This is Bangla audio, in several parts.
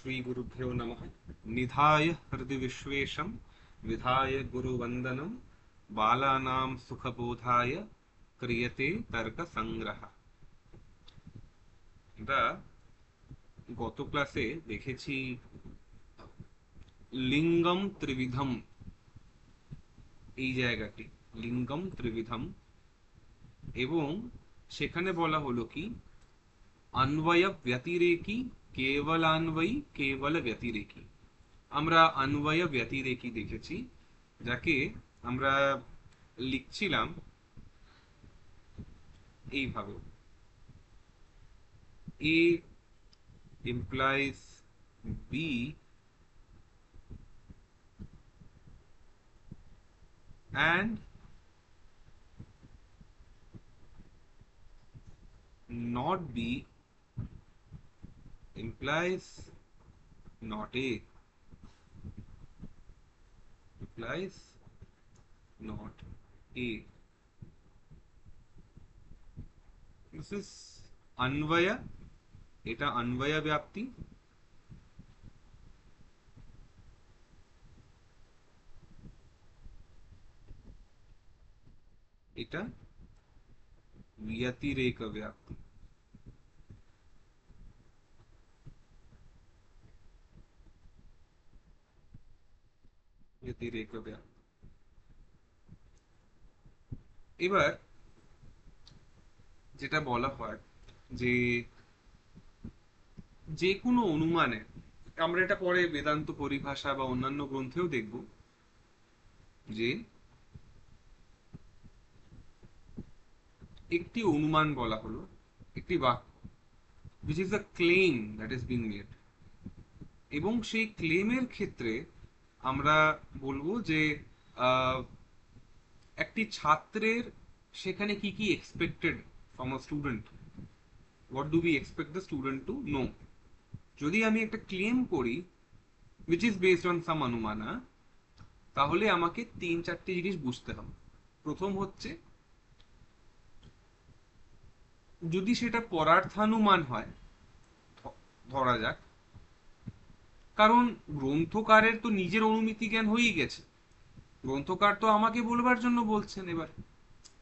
श्री गुरुभ्यो नमः। निधाय हृदि विश्वेशं विधाय गुरुवंदनं बालानां सुखबोधाय क्रियते तर्क संग्रह। আমরা গত ক্লাসে দেখেছি লিঙ্গম ত্রিবিধম, এই জায়গাটি লিঙ্গম ত্রিবিধম, এবং সেখানে বলা হলো কি अन्वय व्यतिरेकी केवलान्वयी केवल व्यतिरेकी। আমরা अन्वय व्यतिरेकी দেখেছি, যাকে আমরা লিখছিলাম এইভাবে: A implies B and not B implies not A, implies not A. This is अन्वय, এটা अन्वय व्याप्ति, এটা व्यतिरेक व्याप्ति। व्यतिरेक व्याप्ति। এবার যেটা বলা হয় যে যে কোনো অনুমানে, আমরা এটা পরে বেদান্ত পরিভাষা বা অন্যান্য গ্রন্থেও দেখব, যে একটি অনুমান বলা হলো, একটি বাক্য, which is a claim that is being made, এবং সেই ক্লেমের ক্ষেত্রে আমরা বলবো যে একটি ছাত্রের সেখানে কি কি expected from a student, what do we expect the student to know. যদি আমি একটা ক্লেম করি which is based on some অনুমানা, তাহলে আমাকে 3-4টি জিনিস বুঝতে হবে। প্রথম হচ্ছে, যদি সেটা পরার্থানুমান হয় ধরা যাক, কারণ গ্রন্থকারের তো নিজের অনুমিতি জ্ঞান হয়েই গেছে, গ্রন্থকার তো আমাকে বলবার জন্য বলছেন, এবার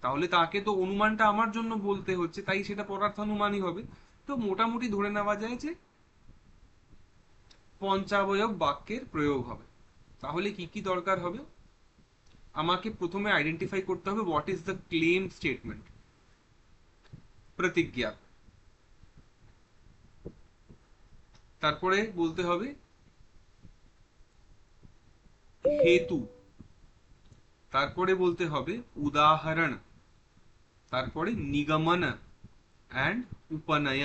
তাহলে তাকে তো অনুমানটা আমার জন্য বলতে হচ্ছে, তাই সেটা পরার্থানুমানই হবে। তো মোটামুটি ধরে নেওয়া যায় যে পঞ্চাবয়ব বাক্যের প্রয়োগ হবে। তাহলে কি কি দরকার হবে? আমাকে প্রথমে আইডেন্টিফাই করতে হবে what is the claim statement, প্রতিজ্ঞা। তারপরে বলতে হবে হেতু, তারপরে বলতে হবে উদাহরণ, তারপরে নিগমন অ্যান্ড উপনয়,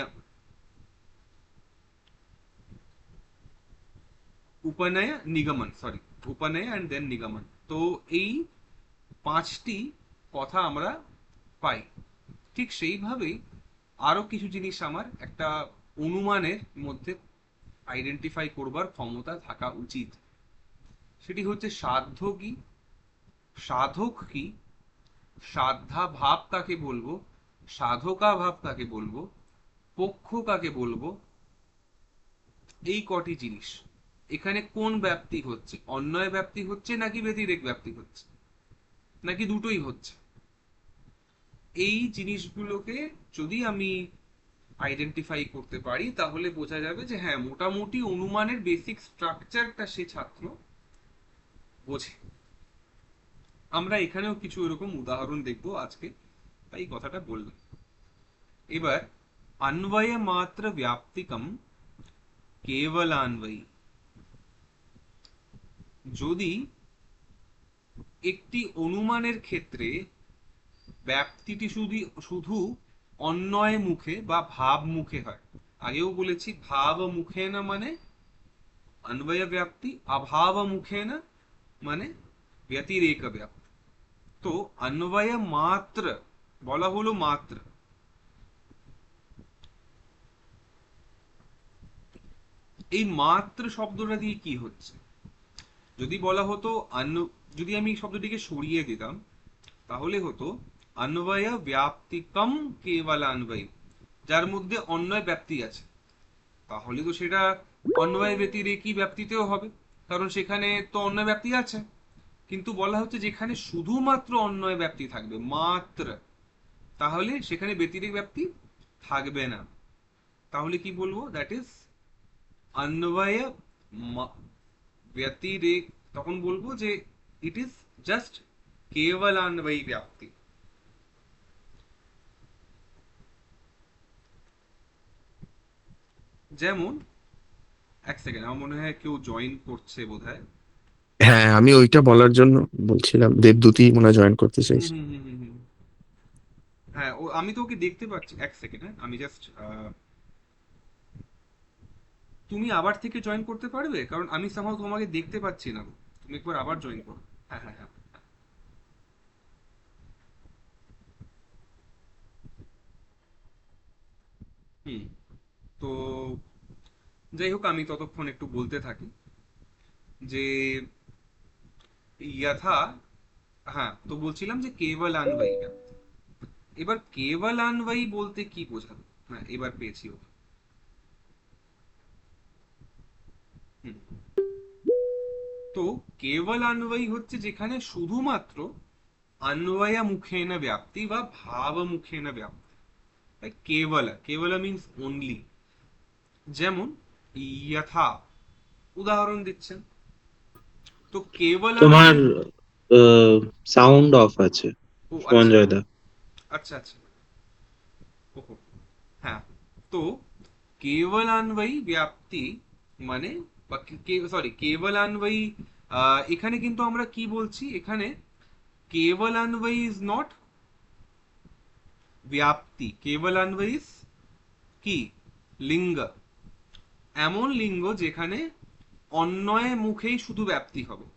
উপনয় নিগমন, সরি, উপনয় অ্যান্ড দেন নিগমন। তো এই 5টি কথা আমরা পাই। ঠিক সেইভাবেই আরো কিছু জিনিস আমার একটা অনুমানের মধ্যে আইডেন্টিফাই করবার ক্ষমতা থাকা উচিত। সেটি হচ্ছে সাধ্য কি, সাধক কি, সাধ্যা ভাব কাকে বলবো, সাধকা ভাব কাকে বলবো, পক্ষ কাকে বলবো, এই কটি জিনিস। এখানে কোন ব্যাপ্তি হচ্ছে, অন্যয় ব্যাপ্তি হচ্ছে নাকি ব্যতিরেক ব্যাপ্তি হচ্ছে, নাকি দুটোই হচ্ছে, এই জিনিসগুলোকে যদি আমি আইডেন্টিফাই করতে পারি, তাহলে বোঝা যাবে যে হ্যাঁ, মোটামুটি অনুমানের বেসিক স্ট্রাকচারটা সে ছাত্র বোঝে। আমরা এখানেও কিছু এরকম উদাহরণ দেখবো আজকে, তাই কথাটা বললাম। এবার अन्वय मात्र व्याप्तिकम केवलान्वयी, যদি একটি অনুমানের ক্ষেত্রে ব্যাপ্তিটি শুধু অন্যয় মুখে বা ভাব মুখে হয়, আগেও বলেছি ভাব মুখে না মানে अन्वय व्याप्ति, अभाव मुखे न মানে ব্যতিরেক ব্যাপ্তি। তো अन्वय মাত্র বলা হলো মাত্র, এই মাত্র শব্দটা দিয়ে কি হচ্ছে? যদি বলা হতো যদি আমি শব্দটিকে সরিয়ে দিতাম, তাহলে হতো अन्वय व्याप्तिकम केवलान्वयी, যার মধ্যে অন্যয় ব্যাপ্তি আছে, তাহলে তো সেটা অন্বয় ব্যতিরেকী ব্যাপ্তিতেও হবে, কারণ সেখানে তো অন্বয় ব্যাপ্তি আছে। কিন্তু বলা হচ্ছে যেখানে শুধুমাত্র অন্বয় ব্যাপ্তি থাকবে মাত্র, তাহলে সেখানে ব্যতিরেক ব্যাপ্তি থাকবে না। তাহলে কি বলবো? দ্যাট ইজ অন্বয় ব্যতিরেক। তখন বলবো যে ইট ইজ জাস্ট কেবল অন্বয়ী ব্যাপ্তি। যেমন, এক সেকেন্ড, আমার মনে হয় কেউ জয়েন করছে বোধহয়। হ্যাঁ, আমি ওইটা বলার জন্য বলছিলাম, দেবদূতী মনে হয় জয়েন করতে হুম চাইছে। হুম হুম হুম হুম। হ্যাঁ, ও আমি তো ওকে দেখতে পাচ্ছি। এক সেকেন্ড, হ্যাঁ, আমি জাস্ট, তুমি আবার থেকে জয়েন করতে পারবে, কারণ আমি সামহাও তোমাকে দেখতে পাচ্ছি না। তুমি একবার আবার জয়েন করো। হ্যাঁ হ্যাঁ হ্যাঁ। হুম। তো যাই হোক, আমি ততক্ষণ একটু বলতে থাকি যে यथा। হ্যাঁ, তো বলছিলাম যে কেবল আনবয়ী ব্যাপ্তি। এবার কেবল আনবয়ী বলতে কি বোঝাবে? হ্যাঁ, এবার পেয়েছি ওকে। হুম। তো কেবল আনবয়ী হচ্ছে যেখানে শুধুমাত্র अन्वय मुखेन व्याप्ति বা ভাব মুখেন ব্যাপ্তি। তাই কেবল, কেবল মিন্স অনলি। যেমন यथा, উদাহরণ দিচ্ছেন। তো কেবল তোমার আনবয়ী। সাউন্ড অফ আছে, ও আচ্ছা সঞ্জয় দা। আচ্ছা আচ্ছা। ওহো। হ্যাঁ। তো কেবলান্বয়ী ব্যাপ্তি মানে, সরি, কেবলান্বয়ী, এখানে কিন্তু আমরা কি বলছি এখানে? কেবলান্বয়ী ইজ নট ব্যাপ্তি, কেবলান্বয়ী ইজ কি? লিঙ্গ। এমন লিঙ্গ যেখানে অন্যয় মুখেই শুধু ব্যাপ্তি হবে।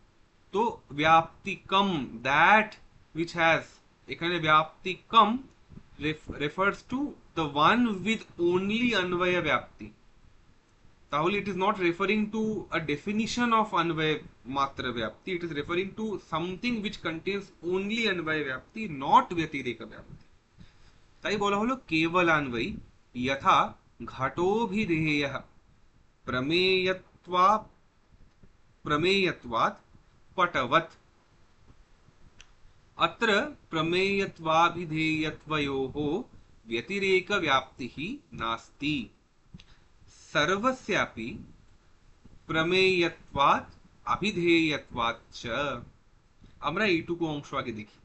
তো ব্যাপ্তিকম, দ্যাট which has, এখানে ব্যাপ্তিকম refers to the one with only अन्वय ব্যাপ্তি। তাহলে it is not referring to a definition of अन्वय মাত্র ব্যাপ্তি, it is referring to something which contains only अन्वय ব্যাপ্তি, not ব্যতিরেক ব্যাপ্তি। তাই বলা হলো কেবল अन्वयी। यथा घटोभिधेयः प्रमेयत्वा प्रमेयत्वात् पटवत्। अत्र प्रमेयत्वाभिधेयत्वयोः व्यतिरेकव्याप्तिः नास्ति, सर्वस्यापि प्रमेयत्वात् अभिधेयत्वात् च। আমরা এইটুকু অংশ আগে দেখি।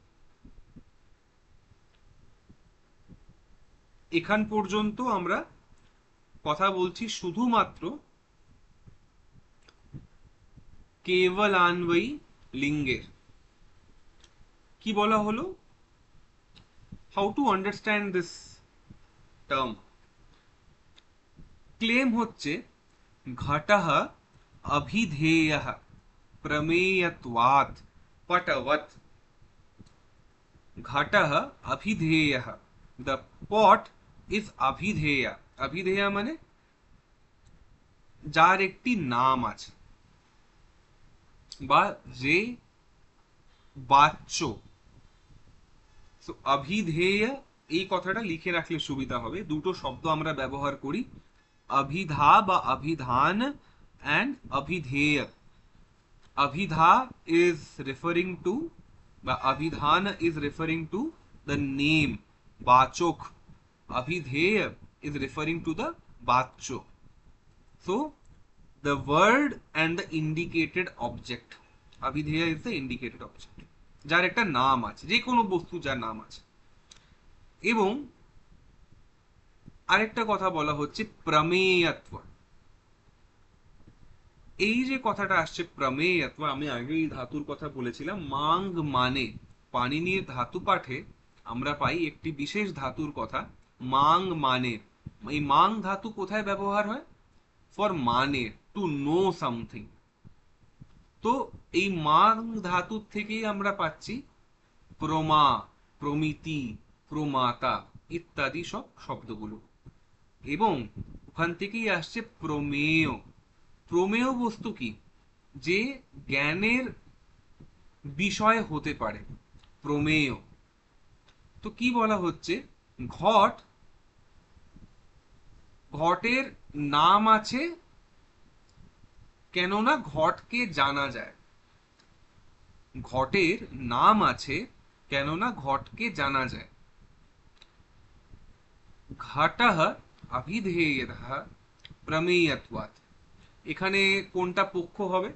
এখান পর্যন্ত আমরা কথা বলছি শুধুমাত্র কেবলান্বয়ী লিঙ্গের। কি বলা হলো? How to understand this term? Claim হচ্ছে ঘটঃ अभिधेयः प्रमेयत्वात् पटवत्। घटः अभिधेयः, द पट इज अभिधेय। अभिधेय মানে যার একটি নাম আছে, বা যে বাচ্য। তো অভিধেয়, এই কথাটা লিখে রাখলে সুবিধা হবে। দুটো শব্দ আমরা ব্যবহার করি, অভিধা বা অভিধান and অভিধেয়। Abhidha is referring to, বা abhidhan is referring to the name, Bachok. Abhidheya is referring to the Bacho. So, the word and the indicated object. Abhidheya is the indicated object. যার একটা নাম আছে, যে কোনো বস্তু যার নাম আছে। এবং আরেকটা কথা বলা হচ্ছে প্রমেয়ত্ব। এই যে কথাটা আসছে প্রমেয়ত্ব, আমি আগে এই ধাতুর কথা বলেছিলাম। মাং মানে, পাণিনির ধাতু পাঠে আমরা পাই একটি বিশেষ ধাতুর কথা, মাং মানে। এই মাং ধাতু কোথায় ব্যবহার হয়? ফর মানে, টু নো সামথিং। তো এই মাং ধাতুর থেকেই আমরা পাচ্ছি প্রমা, প্রমিতি, প্রমাতা ইত্যাদি সব শব্দগুলো। এবং ওখান থেকেই আসছে প্রমেয়। প্রমেয় বস্তু কি? যে জ্ঞানের বিষয় হতে পারে, প্রমেয়। তো কি বলা হচ্ছে? ঘট, ঘটের নাম আছে কেননা ঘটকে জানা যায়। ঘটের নাম আছে কেননা ঘটকে জানা যায়। ঘটঃ অভিধেয়ঃ প্রমেয়ত্বাৎ। এখানে কোনটা পক্ষ হবে?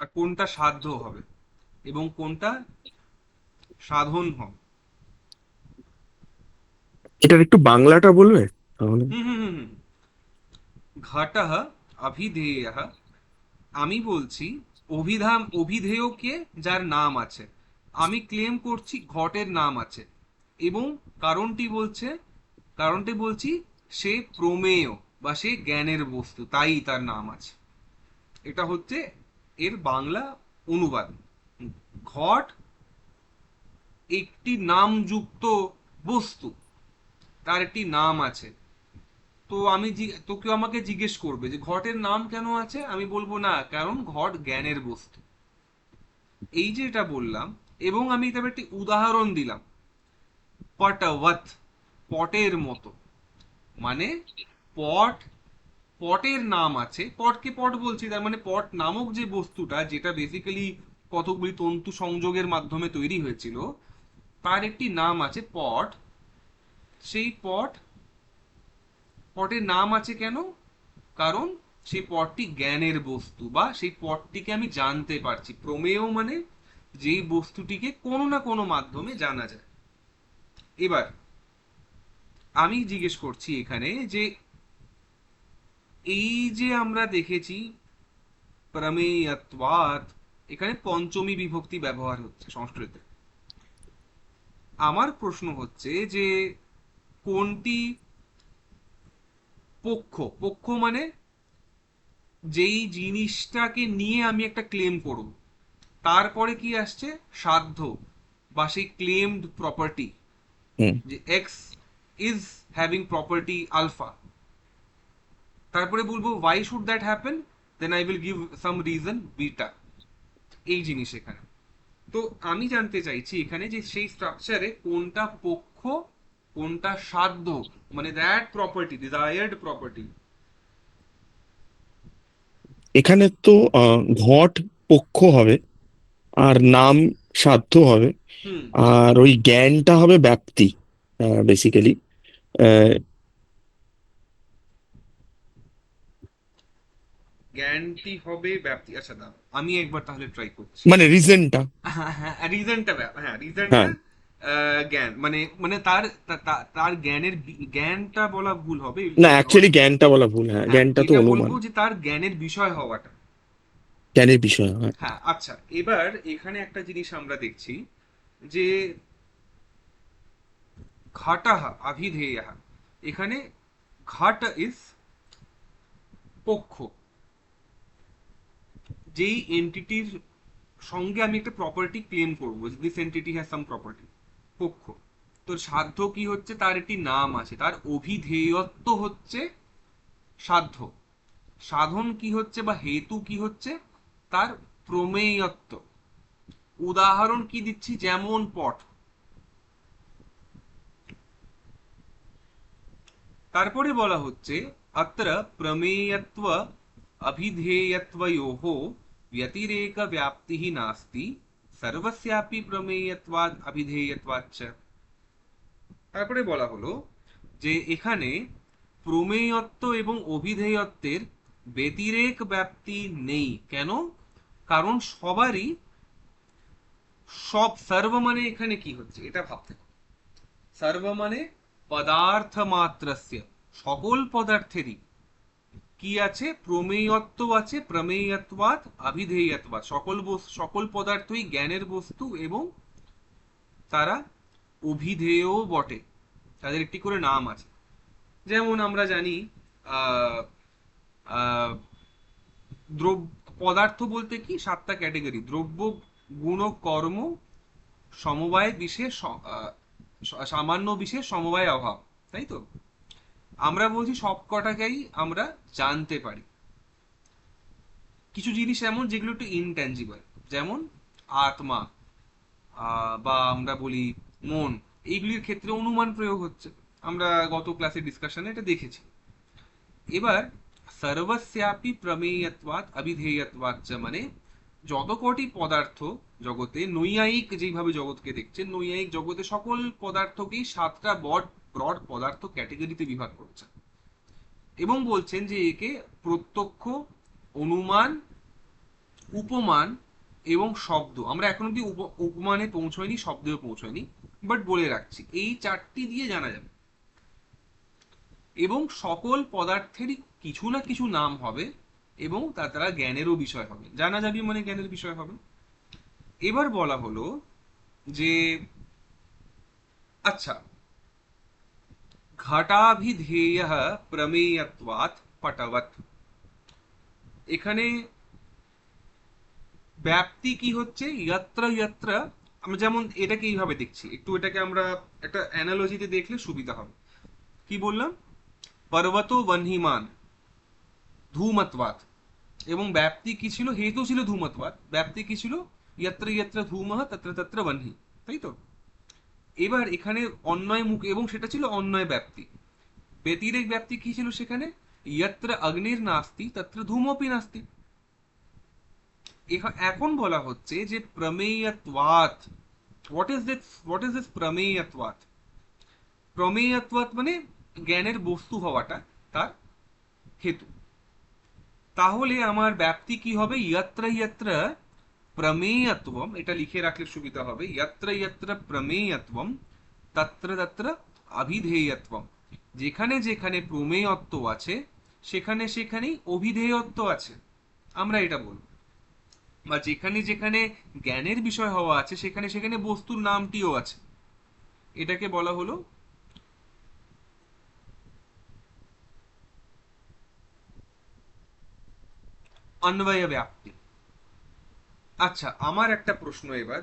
আর কোনটা সাধ্য হবে এবং কোনটা সাধন হবে? এটার একটু বাংলাটা বলবে তাহলে? হুম হুম হুম হুম। ঘটঃ অভিধেয়ঃ, আমি বলছি অভিধেয়কে যার নাম আছে, আমি ক্লেম করছি ঘটের নাম আছে, এবং কারণটি বলছি সে প্রমেয় বা সে জ্ঞানের বস্তু, তাই তার নাম আছে। এটা হচ্ছে এর বাংলা অনুবাদ। ঘট একটি নামযুক্ত বস্তু, তার একটি নাম আছে। তো তো কেউ আমাকে জিজ্ঞেস করবে যে ঘটের নাম কেন আছে, আমি বলবো না, কারণ ঘট জ্ঞানের বস্তু। এই যে এটা বললাম, এবং আমি তবে একটি উদাহরণ দিলাম, পটবৎ, পটের মতো। মানে পট, পটের নাম আছে, পটকে পট বলছি, তার মানে পট নামক যে বস্তুটা, যেটা বেসিক্যালি কতগুলি তন্তু সংযোগের মাধ্যমে তৈরি হয়েছিল, তার একটি নাম আছে পট। সেই পটের নাম আছে কেন? কারণ সেই পটটি জ্ঞানের বস্তু, বা সেই পটটিকে আমি জানতে পারছি। প্রমেয় মানে যেই বস্তুটিকে কোনো না কোনো মাধ্যমে জানা যায়। এবার আমি জিজ্ঞেস করছি এখানে যে এই যে আমরা দেখেছি প্রমেয়ত্বাৎ, এখানে পঞ্চমী বিভক্তি ব্যবহার হচ্ছে সংস্কৃতে। আমার প্রশ্ন হচ্ছে যে কোনটি পক্ষ? পক্ষ মানে যেই জিনিসটাকে নিয়ে আমি একটা ক্লেম করব, তারপরে কি আসছে? সাধ্য বা সেই ক্লেমড প্রপার্টি। হুম। যে X is having property alpha, তারপরে বলবো Y should that happen, then I will give some reason beta. এই জিনিস এখানে। তো আমি জানতে চাইছি এখানে যে সেই স্ট্রাকচারে কোনটা পক্ষ, কোনটা সাধ্য, মানে দ্যাট প্রপার্টি, ডিজায়ার্ড প্রপার্টি। এখানে তো ঘট পক্ষ হবে, আর নাম সাধ্য হবে, হুম। আর ওই জ্ঞানটা হবে ব্যাপ্তি বেসিক্যালি। জ্ঞানটি হবে ব্যাপ্তি। আচ্ছা দাও, আমি একবার তাহলে ট্রাই করছি। মানে রিজনটা। হ্যাঁ হ্যাঁ, রিজনটা, হ্যাঁ রিজনটা হ্যাঁ, জ্ঞান, মানে মানে তার জ্ঞানের জ্ঞানটা বলা ভুল হবে। না অ্যাকচুয়ালি জ্ঞানটা বলা ভুল, হ্যাঁ হ্যাঁ, জ্ঞানটা তো এটা অনুমান। বলবো যে তার জ্ঞানের বিষয় হওয়াটা। জ্ঞানের বিষয়, হ্যাঁ। হ্যাঁ আচ্ছা, এবার এখানে একটা জিনিস আমরা দেখছি যে ঘটঃ অভিধেয়ঃ, এখানে ঘট ইজ পক্ষ, যেই এন্টিটির সঙ্গে আমি একটা প্রপার্টি ক্লেম করবো, this entity has some property, পক্ষ। তো সাধ্য কি হচ্ছে? তার একটি নাম আছে, তার অভিধেয়ত্ব হচ্ছে সাধ্য। সাধন কি হচ্ছে বা হেতু কি হচ্ছে? তার প্রমেয়ত্ব। উদাহরণ কি দিচ্ছি? যেমন পট। তারপরে বলা হচ্ছে অত্র প্রমেয়ত্ব অভিধেয়ত্বয়োঃ ব্যতিরেক ব্যাপ্তিঃ নাস্তি সর্বস্যাপি প্রমেয়ত্বাদ অভিধেয়ত্বাচ্চ। তারপরে বলা হলো যে এখানে প্রমেয়ত্ব এবং অভিধেয়ত্বের ব্যতিরেক ব্যাপ্তি নেই। কেন? কারণ সবারই, সব সর্ব মানে এখানে কি হচ্ছে এটা ভাবতে হবে। সর্ব মানে পদার্থ মাত্রস্য, সকল পদার্থেরই কি আছে? প্রমেয়ত্ব আছে, প্রমেয়ত্বাৎ অভিধেয়ত্বাৎ। সকল পদার্থই জ্ঞানের বস্তু এবং তারা অভিধেয়ও বটে, তাদের একটি করে নাম আছে। যেমন আমরা জানি আহ আহ দ্রব্য, পদার্থ বলতে কি? সাতটা ক্যাটেগরি: দ্রব্য, গুণ, কর্ম, সমবায়, বিশেষ, সামান্য, বিশেষ, সমবায়, অভাব। তাই তো? আমরা বলছি সব কটাকেই আমরা জানতে পারি। কিছু জিনিস এমন যেগুলো একটু ইনট্যাঞ্জিবল, যেমন আত্মা, বা আমরা বলি মন, এইগুলির ক্ষেত্রে অনুমান প্রয়োগ হচ্ছে। আমরা গত ক্লাসে ডিসকাশনে এটা দেখেছি। এবার সর্বস্যাপি প্রমেয়ত্বাৎ অবিধেয়ত্বাৎ চ, মানে যত কটি পদার্থ জগতে, নৈয়ায়িক যেভাবে জগৎকে দেখছেন, নৈয়ায়িক জগতে সকল পদার্থকেই সাতটা ব্রড ব্রড পদার্থ ক্যাটেগরিতে বিভাগ করছে এবং বলছেন যে একে প্রত্যক্ষ, অনুমান, উপমান এবং শব্দ, আমরা এখন অব্দি উপমানে পৌঁছয়নি, শব্দেও পৌঁছয়নি, বাট বলে রাখছি এই চারটি দিয়ে জানা যাবে। এবং সকল পদার্থেরই কিছু না কিছু নাম হবে এবং তারা জ্ঞানেরও বিষয় হবে, জানা যাবে মানে জ্ঞানের বিষয় হবে। এবার বলা হলো যে আচ্ছা, ঘটাভিধেয় প্রমেয়ত্বাৎ পটবৎ, এখানে ব্যাপ্তি কি হচ্ছে, যত্র যত্র, আমরা যেমন এটাকে এইভাবে দেখছি, একটু এটাকে আমরা একটা অ্যানালজিতে দেখলে সুবিধা হবে। কি বললাম, পর্বত বহ্নিমান ধূমত্বাৎ, এবং ব্যাপ্তি কি ছিল, হেতু ছিল ধূমত্বাৎ, ব্যাপ্তি কি ছিল, যত্র যত্র ধূমঃ তত্র তত্র বহ্নি, তাই তো। এবার এখানে অন্যয় মুখ, এবং সেটা ছিল অন্যয় ব্যাপ্তি। ব্যতিরেক ব্যাপ্তি কি ছিল সেখানে, যত্র অগ্নির নাস্তি তত্র ধূমপি নাস্তি। এখন বলা হচ্ছে যে প্রমেয়ত্বাৎ, হোয়াট ইজ দিস প্রমেয়ত্বাৎ। প্রমেয়ত্বাৎ মানে জ্ঞানের বস্তু হওয়াটা তার হেতু। তাহলে আমার ব্যাপ্তি কি হবে, যত্র যত্র প্রমেয়ত্বম, এটা লিখে রাখলে সুবিধা হবে, যত্র যত্র প্রমেয়ত্বম তত্র তত্র অভিধেয়ত্বম, যেখানে যেখানে প্রমেয়ত্ব আছে সেখানে সেখানেই অভিধেয়ত্ব আছে, আমরা এটা বলবো। বা যেখানে যেখানে জ্ঞানের বিষয় হওয়া আছে সেখানে সেখানে বস্তুর নামটিও আছে, এটাকে বলা হলো অন্বয় ব্যাপ্তি। আচ্ছা, আমার একটা প্রশ্ন এবার,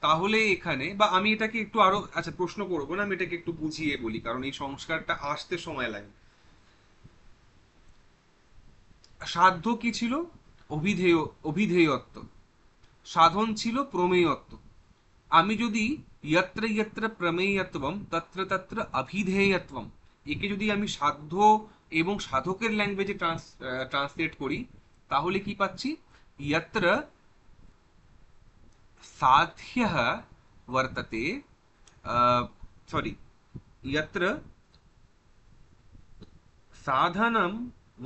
তাহলে এখানে, বা আমি এটাকে একটু আরো, আচ্ছা প্রশ্ন করবো না, আমি এটাকে একটু বুঝিয়ে বলি কারণ এই সংস্কারটা আসতে সময় লাগে। সাধ্য কি ছিল, অভিধেয়ত্ব, সাধন ছিল প্রমেয়ত্ব। আমি যদি যত্র যত্র প্রমেয়ত্বম তত্র তত্র অভিধেয়ত্বম, একে যদি আমি সাধ্য এবং সাধকের ল্যাঙ্গুয়েজে ট্রান্সলেট করি, তাহলে কি পাচ্ছি, যত্র সাধ্যः वर्तते, সরি, यत्र সাধনম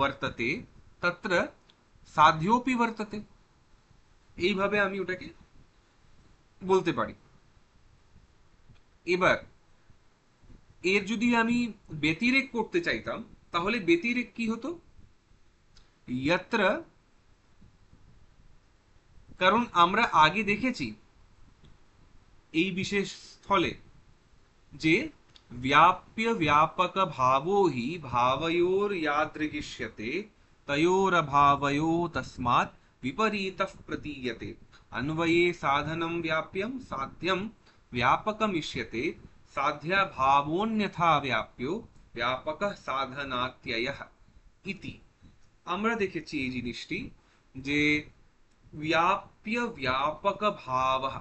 वर्तते তত্র সাধ্যোপি वर्तते, এইভাবে আমি ওটাকে বলতে পারি। এবার এর যদি আমি ব্যতিরেক করতে চাইতাম, তাহলে ব্যতিরেক কি হতো, यत्र, কারণ আমরা আগে দেখেছি এই বিশেষ স্থলে যে व्याप्य व्यापक भावो हि भावयोर्यादृगिष्यते तयोरभावयो तस्मात् विपरीतः प्रतीयते, अन्वये साधनं व्याप्यं साध्यं व्यापकमिष्यते, साध्या भावोऽन्यथा व्याप्यो व्यापकः साधनात्ययः इति। আমরা দেখেছি এই জিনিসটি যে व्याप्य व्यापक भावः,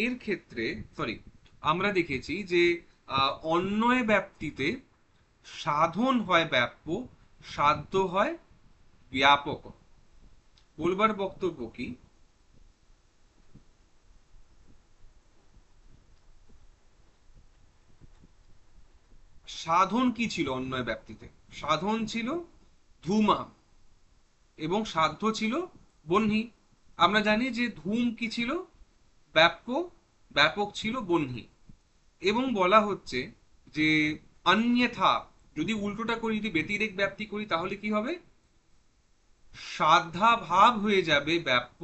এর ক্ষেত্রে, সরি, আমরা দেখেছি যে অন্যয় ব্যাপ্তিতে সাধন হয় ব্যাপ্য, সাধ্য হয় ব্যাপক। বলবার বক্তব্য কি, সাধন কি ছিল অন্যয় ব্যাপ্তিতে, সাধন ছিল ধূমা এবং সাধ্য ছিল বহ্নি। আমরা জানি যে ধূম কি ছিল, ব্যাপ্য, ব্যাপক ছিল বহ্নি। এবং বলা হচ্ছে যে অন্যথা, যদি উল্টোটা করি, যদি ব্যতিরেক ব্যাপ্তি করি, তাহলে কি হবে, সাধা ভাব হয়ে যাবে ব্যাপ্য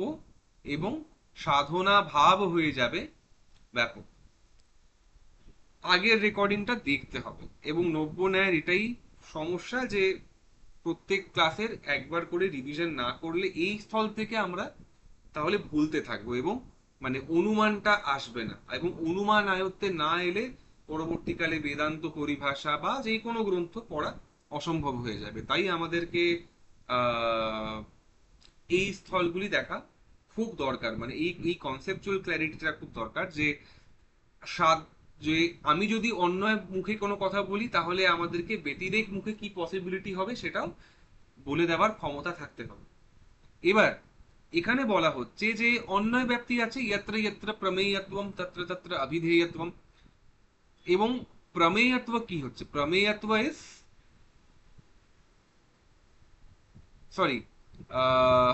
এবং সাধনা ভাব হয়ে যাবে ব্যাপক। আগের রেকর্ডিংটা দেখতে হবে। এবং নব্য ন্যায়ের এটাই সমস্যা যে প্রত্যেক ক্লাসের একবার করে রিভিশন না করলে এই স্থল থেকে আমরা তাহলে ভুলতে থাকবো এবং মানে অনুমানটা আসবে না, এবং অনুমান আয়ত্তে না এলে পরবর্তীকালে বেদান্ত পরিভাষা বা যে কোনো গ্রন্থ পড়া অসম্ভব হয়ে যাবে। তাই আমাদেরকে এই স্থলগুলি দেখা খুব দরকার, মানে এই এই কনসেপচুয়াল ক্ল্যারিটিটা খুব দরকার যে স্বাদ, যে আমি যদি অন্য মুখে কোনো কথা বলি তাহলে আমাদেরকে ব্যতিরেক মুখে কি পসিবিলিটি হবে সেটাও বলে দেওয়ার ক্ষমতা থাকতে হবে। এবার এখানে বলা হচ্ছে যে অন্যয় ব্যাপ্তি আছে ইয়ত্র ইয়ত্র প্রমেয়ত্বম তত্র তত্র অভিধেয়ত্বম, এবং প্রমেয়ত্ব কি হচ্ছে, প্রমেয়ত্ব ইজ, সরি,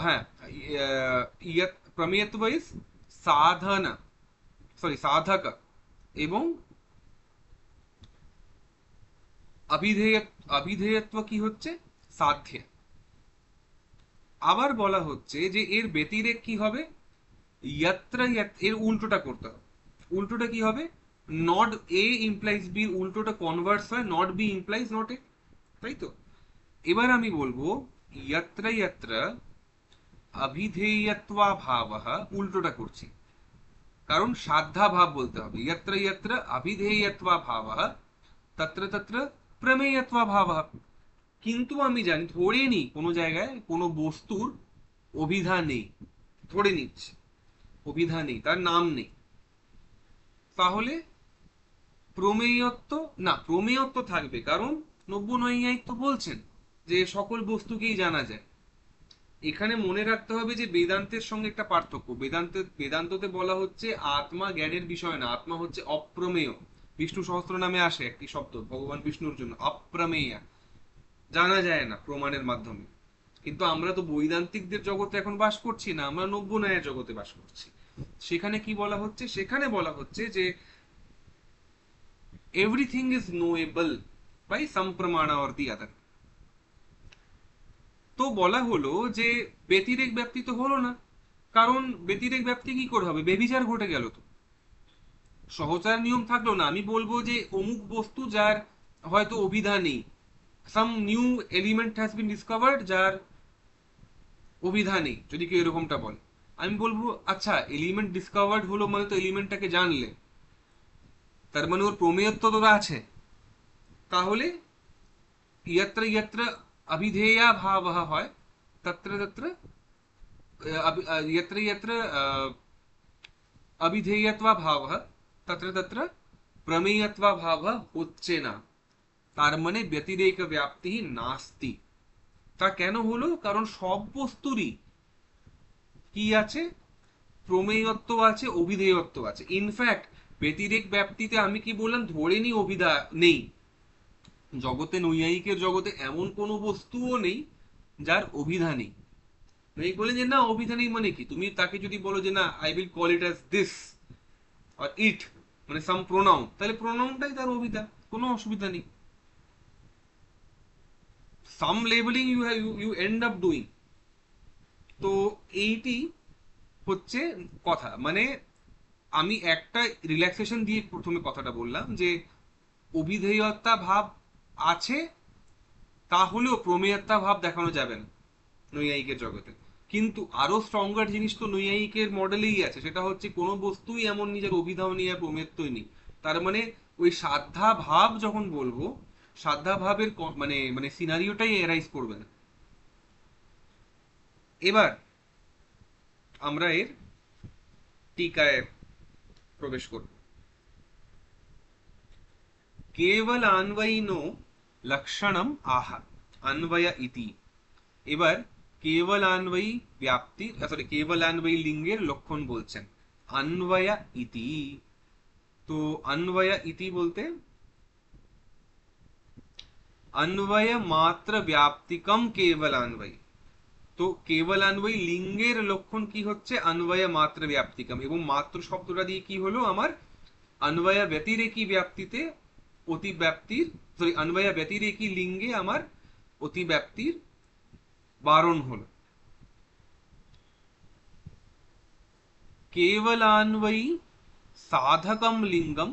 হ্যাঁ, প্রমেয়ত্ব ইজ সাধনা, সরি সাধক, এবং অভিধেয়, অভিধেয়ত্ব কি হচ্ছে, সাধ্য। আবার বলা হচ্ছে যে এর ব্যতিরেক কি হবে, এর উল্টোটা করতে হবে। উল্টোটা কি হবে, নট এ ইমপ্লাইজ বি, উল্টোটা কনভার্স হয়, not B implies not A, তাই তো। এবার আমি বলবো ইয়ত্র ইয়ত্র অভিধেয়ত্বা ভাবঃ, উল্টোটা করছি, কারণ সাধ্যা ভাব বলতে হবে, ইয়ত্র ইয়ত্র অভিধেয়ত্বা ভাবঃ তত্র তত্র প্রমেয়ত্বা ভাবঃ। কিন্তু আমি জানি, ধরে নি কোনো জায়গায় কোনো বস্তুর অভিধা নেই, ধরে নিচ্ছি অভিধা নেই, তার নাম নেই, তাহলে প্রমেয়ত্ব, না প্রমেয়ত্ব থাকবে, কারণ নব্য নৈয়ায়িক তো বলছেন যে সকল বস্তুকেই জানা যায়। এখানে মনে রাখতে হবে যে বেদান্তের সঙ্গে একটা পার্থক্য, বেদান্ততে বলা হচ্ছে আত্মা জ্ঞানের বিষয় না, আত্মা হচ্ছে অপ্রমেয়। বিষ্ণু সহস্র নামে আসে একটি শব্দ ভগবান বিষ্ণুর জন্য, অপ্রমেয়া, জানা যায় না প্রমাণের মাধ্যমে। কিন্তু আমরা তো বৈদান্তিকদের জগতে এখন বাস করছি না, আমরা নব্য ন্যায়ের জগতে বাস করছি। সেখানে কি বলা হচ্ছে, সেখানে বলা হচ্ছে যে এভরিথিং ইজ নোয়েবল বাই সাম প্রমাণ অর দি আদার। তো বলা হলো যে ব্যতিরেক ব্যাপ্তি তো হলো না, কারণ ব্যতিরেক ব্যাপ্তি কি করে হবে, বেবিচার ঘটে গেল তো, সহচার নিয়ম থাকলো না। আমি বলবো যে অমুক বস্তু যার হয়তো অভিধা নেই, some new element has been discovered যার অভিধা নেই, যদি কেউ এরকমটা বলে, আমি বলবো আচ্ছা এলিমেন্ট ডিসকভার্ড হলো মানে তো এলিমেন্টটাকে জানলে, তার মানে ওর প্রমেয়ত্ব তো আছে। তাহলে ইয়ত্র ইয়ত্র অভিধেয়া ভাবঃ হয়, তত্র তত্র यत्र यत्र अभिधेयत्वा भावः तत्र तत्र प्रमेयत्वा भावः হচ্ছে না, তার মানে ব্যতিরেক ব্যাপ্তি নাস্তি। তা কেন হলো, কারণ সব বস্তুরই কি আছে, প্রমেয়ত্ব আছে, অভিধেয়ত্ব আছে। ইনফ্যাক্ট ব্যতিরেক ব্যাপ্তিতে আমি কি বললাম, ধরে নি অভিধা নেই, জগতে নৈয়ায়িকের জগতে এমন কোনো বস্তুও নেই যার অভিধা নেই। এই বলে যে না অভিধা নেই মানে কি, তুমি তাকে যদি বলো যে না I will call it as this আর ইট, মানে সাম প্রোনাউন, তাহলে প্রোনাউনটাই তার অভিধা, কোনো অসুবিধা নেই। Some labelling you have you end up doing. তো এইটি হচ্ছে কথা, মানে আমি একটা রিল্যাক্সেশন দিয়ে প্রথমে কথাটা বললাম যে অভিধেয়তা ভাব আছে, তাহলেও প্রমেয়তা ভাব দেখানো যাবে না নৈয়ায়িকের জগতে। কিন্তু আরো স্ট্রঙ্গার জিনিস তো নৈয়ায়িকের মডেলেই আছে, সেটা হচ্ছে কোনো বস্তুই এমন নিজের অভিধাও নেই আর প্রমেয়ত্বই নেই। তার মানে ওই সাধ্যা ভাব যখন বলবো, সাধ্যা ভাবের মানে মানে সিনারিওটাই এরাইজ করবে না। এবার আমরা এর টিকায় প্রবেশ করব। কেবল আন্বয়িনো লক্ষণম আহা, अन्वय ইতি। এবার কেবল আন্বয়ী ব্যাপ্তি, সরি কেবল আন্বয়ী লিঙ্গের লক্ষণ বলছেন अन्वय ইতি। তো अन्वय ইতি বলতে अन्वय মাত্র ব্যাপ্তিকম কেবল আন্বয়ী। তো কেবল আন্বয়ী লিঙ্গের লক্ষণ কি হচ্ছে, अन्वय মাত্র ব্যাপ্তিকম, এবং মাত্র শব্দটা দিয়ে কি হলো আমার, अन्वय ব্যতিরেকী ব্যাপ্তিতে অতি ব্যাপ্তির, সরি अन्वय ব্যতিরেকী লিঙ্গে আমার অতি ব্যাপ্তির বারণ হলো। কেবলান্বয়ী সাধকম লিঙ্গম,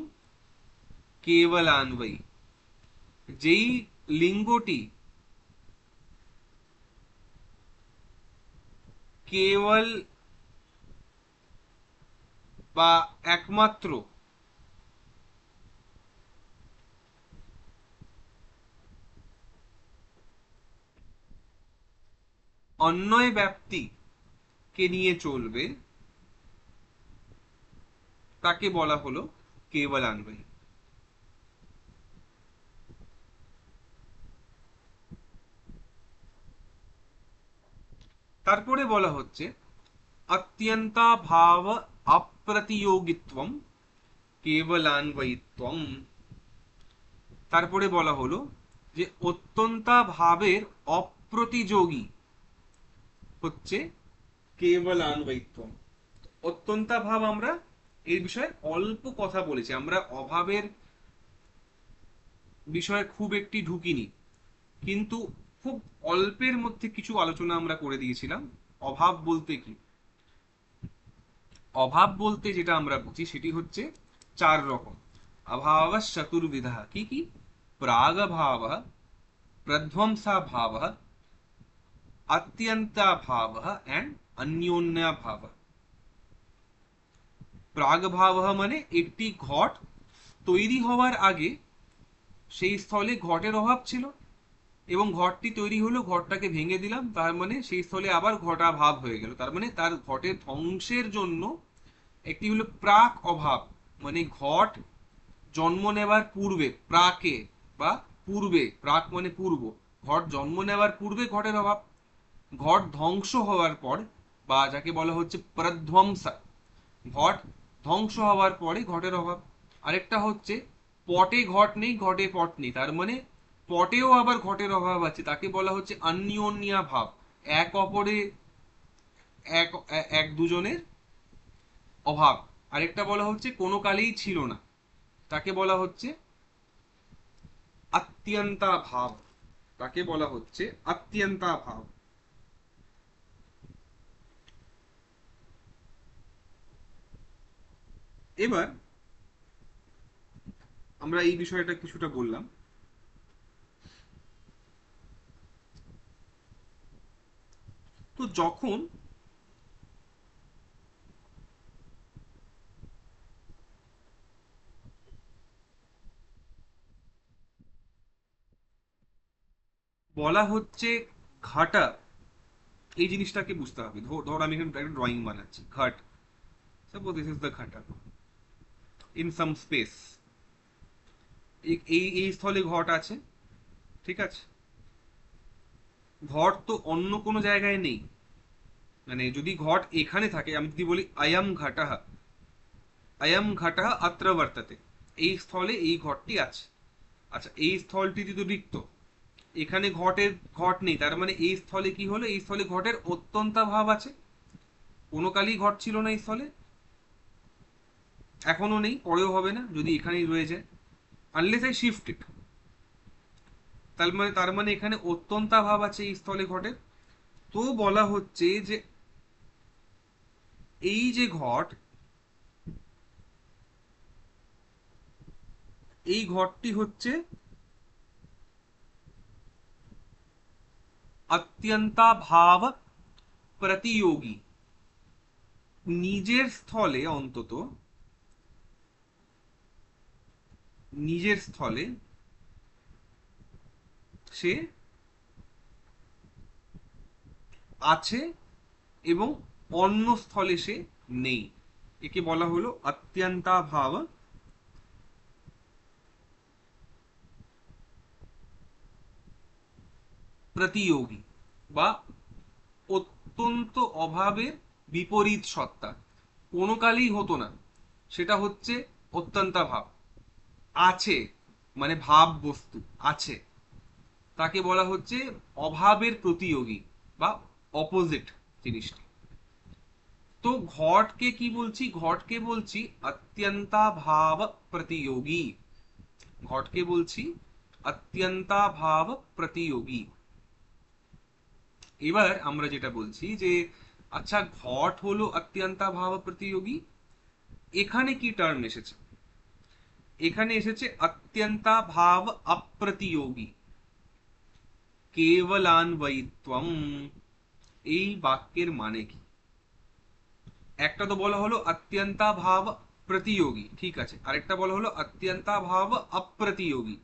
কেবলান্বয়ী যেই লিঙ্গটি কেবল বা একমাত্র অন্যয় ব্যাপ্তি কে নিয়ে চলবে তাকে বলা হলো কেবলান্বয়ী। তারপরে বলা হচ্ছে अत्यन्ताभाव अप्रतियोगित्वम কেবলান্বয়িত্বম। তারপরে বলা হলো যে অত্যন্তা ভাবের অপ্রতিযোগী হচ্ছে কেবলান্বয়িত্বম। অত্যন্তা ভাব আমরা এই বিষয়ে অল্প কথা বলেছি, আমরা অভাবের বিষয়ে খুব একটি ঢুকিনি, কিন্তু খুব অল্পের মধ্যে কিছু আলোচনা আমরা করে দিয়েছিলাম। অভাব বলতে কি, অভাব বলতে যেটা আমরা বুঝি সেটি হচ্ছে চার রকম। অভাব চতুর্বিধা, কি কি? প্রাগ ভাব, প্রধ্বংসা ভাব, अत्यंता भाव एंड अन्योन्या भाव। প্রাগ ভাব মানে একটি ঘট তৈরি হওয়ার আগে সেই স্থলে ঘটের অভাব ছিল, এবং ঘরটি তৈরি হলো, ঘরটাকে ভেঙে দিলাম, তার মানে সেই স্থলে আবার ঘটা ভাব হয়ে গেল। তার মানে তার ঘটের ধ্বংসের জন্য একটি হলো প্রাক অভাব, মানে ঘট জন্ম নেবার পূর্বে, প্রাকে বা পূর্বে, প্রাক মানে পূর্ব, ঘট জন্ম নেবার পূর্বে ঘটের অভাব। ঘট ধ্বংস হওয়ার পর, বা যাকে বলা হচ্ছে প্রধ্বংসা, ঘট ধ্বংস হওয়ার পরে ঘটের অভাব। আরেকটা হচ্ছে পটে ঘট নেই, ঘটে পট নেই, তার মানে পটেও আবার ঘটের অভাব আছে, তাকে বলা হচ্ছে অন্যোন্যা ভাব, এক অপরে এক এক দুজনের অভাব। আরেকটা বলা হচ্ছে কোনো কালেই ছিল না, তাকে বলা হচ্ছে অত্যন্তা ভাব, তাকে বলা হচ্ছে অত্যন্তা ভাব। এবার আমরা এই বিষয়টা কিছুটা বললাম। তো যখন বলা হচ্ছে ঘাটা, এই জিনিসটাকে বুঝতে হবে। ধর আমি এখানে একটা ড্রয়িং বানাচ্ছি, ঘাট, সাপোজ দিস ইজ দ্য ঘাটা ইন সাম স্পেস। এই এই স্থলে ঘট আছে, ঠিক আছে? ঘট তো অন্য কোনো জায়গায় নেই, মানে যদি ঘট এখানে থাকে, আমি যদি বলি আয়াম ঘাটাহ, আয়াম ঘাটাহ অত্র বর্ততে, এই স্থলে এই ঘটটি আছে। আচ্ছা, এই স্থলটি যদি রিক্ত, এখানে ঘটের ঘট নেই, তার মানে এই স্থলে কি হলো, এই স্থলে ঘটের অত্যন্তা ভাব আছে। কোনো কালই ঘট ছিল না এই স্থলে, এখনো নেই, পরেও হবে না যদি এখানেই রয়ে যায়, আনলেস আই শিফট ইট। তার মানে এখানে অত্যন্তা ভাব আছে এই স্থলে ঘটের। তো বলা হচ্ছে যে এই যে ঘট, এই ঘটটি হচ্ছে অত্যন্তা ভাব প্রতিযোগী। নিজের স্থলে অন্তত, নিজের স্থলে সে আছে এবং অন্য স্থলে সে নেই, একে বলা হলো অত্যন্তা ভাব প্রতিযোগী, বা অত্যন্ত অভাবের বিপরীত সত্তা। কোনো কালেই হতো না, সেটা হচ্ছে অত্যন্তা ভাব। আছে মানে ভাব বস্তু আছে, তাকে বলা হচ্ছে অভাবের প্রতিযোগী বা অপোজিট জিনিসটি। তো ঘটকে কি বলছি, ঘটকে বলছি অত্যন্তা ভাব প্রতিযোগী, ঘটকে বলছি অত্যন্তা ভাব প্রতিযোগী। এবার আমরা যেটা বলছি যে আচ্ছা, ঘট হলো অত্যন্তা ভাব প্রতিযোগী, এখানে কি টার্ম এসেছে? এখানে এসেছে অত্যন্তা ভাব অপ্রতিযোগী কেবলান্বয়িত্বম। এই বাক্যের মানে কি? একটা তো বলা হলো অত্যন্তা ভাব প্রতিযোগী, ঠিক আছে, আরেকটা বলা হলো অত্যন্তা ভাব অপ্রতিযোগী।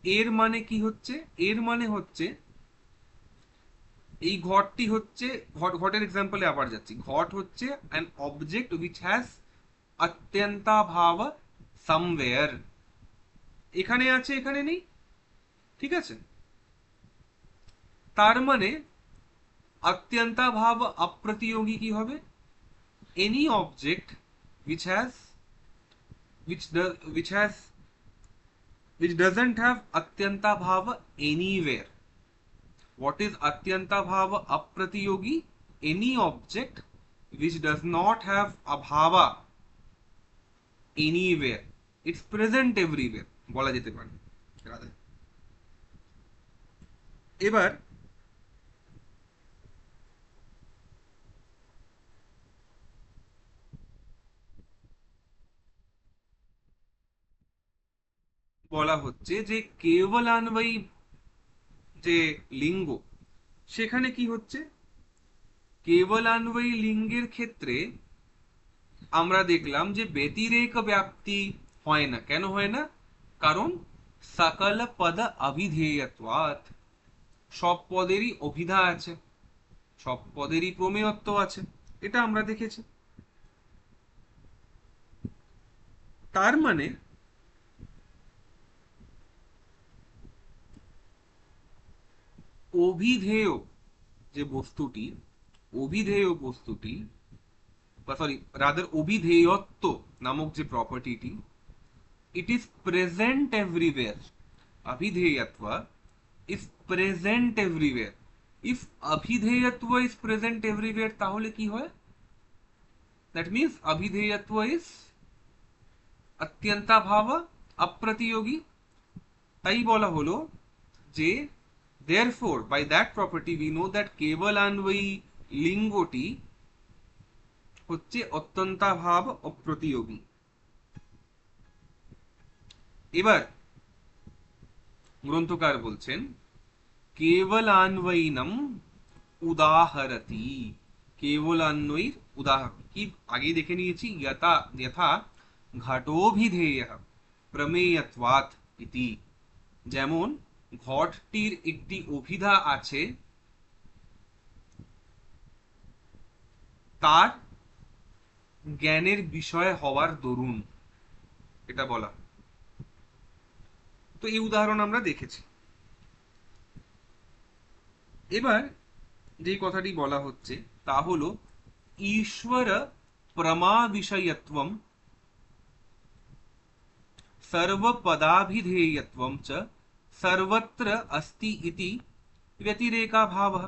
এর মানে কি হচ্ছে? এর মানে হচ্ছে এই ঘটটি হচ্ছে, ঘটের এক্সাম্পলে আবার যাচ্ছি, ঘট হচ্ছে অ্যান অবজেক্ট উইচ হ্যাজ অত্যন্তাভাব সামওয়্যার। এখানে আছে, এখানে নেই, ঠিক আছে? তার মানে অত্যন্তাভাব অপ্রতিয়োগী কি হবে? Any object which has which has which doesn't have atyanta bhava anywhere. What is atyanta bhava apratiyogi? Any object which does not have abhava anywhere. It's present everywhere বলা যেতে পারে। রাধে। এবার বলা হচ্ছে যে কেবলান্বয়ী যে লিঙ্গ, সেখানে কি হচ্ছে? কেবলান্বয়ী লিঙ্গের ক্ষেত্রে আমরা দেখলাম যে ব্যতিরেক ব্যাপ্তি হয় না। কেন হয় না? কারণ সকল পদ অভিধেয়ত্বাৎ, সব পদেরই অভিধা আছে, সব পদেরই প্রমেয়ত্ব আছে, এটা আমরা দেখেছি। তার মানে অভিধেয় যে বস্তুটি, অভিধেয় বস্তুটি, বা সরি রাদার অভিধেয়ত্ব নামক যে প্রপার্টিটি, it is present everywhere. Abhidheyatva is present everywhere. If abhidheyatva is present everywhere, তাহলে কি হয়? That means abhidheyatva is atyanta bhava apratiyogi. তাই বলা হলো যে therefore by that property we know that কেবলান্বয়ী লিঙ্গটি হচ্ছে অত্যন্তাভাব অপ্রতিয়োগী। এবার গ্রন্থকার বলছেন কেবলান্বয়িনম উদাহরতি। কেবলান্বয়ীর উদাহরণ কি আগেই দেখে নিয়েছি, যথা যথা ঘটোভিধেয় প্রমেয়ত্বাৎ ইতি। যেমন ঘটটির একটি অভিধা আছে তার জ্ঞানের বিষয় হওয়ার দরুন, এটা বলা। তো এই উদাহরণ আমরা দেখেছি। এবার যে কথাটি বলা হচ্ছে তা হলো ঈশ্বর প্রমা বিষয়ত্বম सर्वपदाभिधेयत्वं च सर्वत्र अस्ति इति व्यतिरेकाभावः।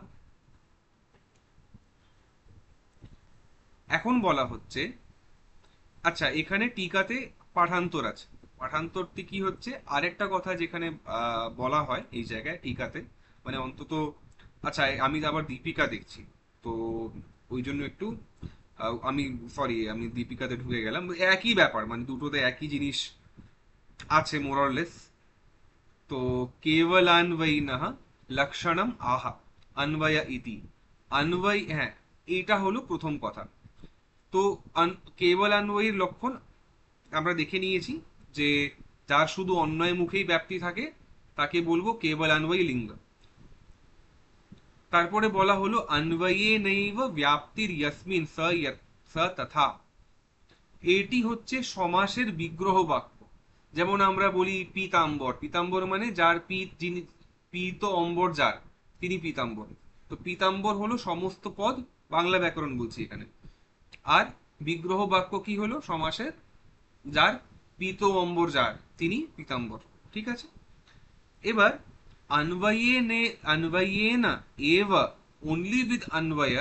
এখন বলা হচ্ছে, আচ্ছা এখানে টিকাতে পাঠান্তর আছে, পাঠান্তরটি কি হচ্ছে আরেকটা কথা যেখানে বলা হয় এই জায়গায় টিকাতে, মানে অন্তত, আচ্ছা আমি আবার দীপিকা দেখছি, তো ওই জন্য একটু আমি সরি, আমি দীপিকাতে ঢুকে গেলাম। একই ব্যাপার, মানে দুটোতে একই জিনিস আছে মোরলেস। তো কেবলান্বয়িনঃ লক্ষণম আহা অন্বয় ইতি। অন্বয়, হ্যাঁ, এটা হলো প্রথম কথা। তো কেবলান্বয়ীর লক্ষণ আমরা দেখে নিয়েছি যে যার শুধু অন্বয় মুখেই ব্যাপ্তি থাকে তাকে বলবো কেবলান্বয়ী লিঙ্গ। তারপরে বলা হলো অন্বয়ে নৈব ব্যাপ্তির ইয়স্মিন স তথা। এটি হচ্ছে সমাসের বিগ্রহ বাক্য। যেমন আমরা বলি পীতাম্বর, পীতাম্বর মানে যার পীত, যিনি পীত অম্বর যার, তিনি পীতাম্বর। তো পীতাম্বর হলো সমস্ত পদ, বাংলা ব্যাকরণ বলছি এখানে। আর বিগ্রহ বাক্য কি হলো সমাসের? যার পীত অম্বর যার, তিনি পীতাম্বর, ঠিক আছে? এবার अन्वयेन एव, only with Anvay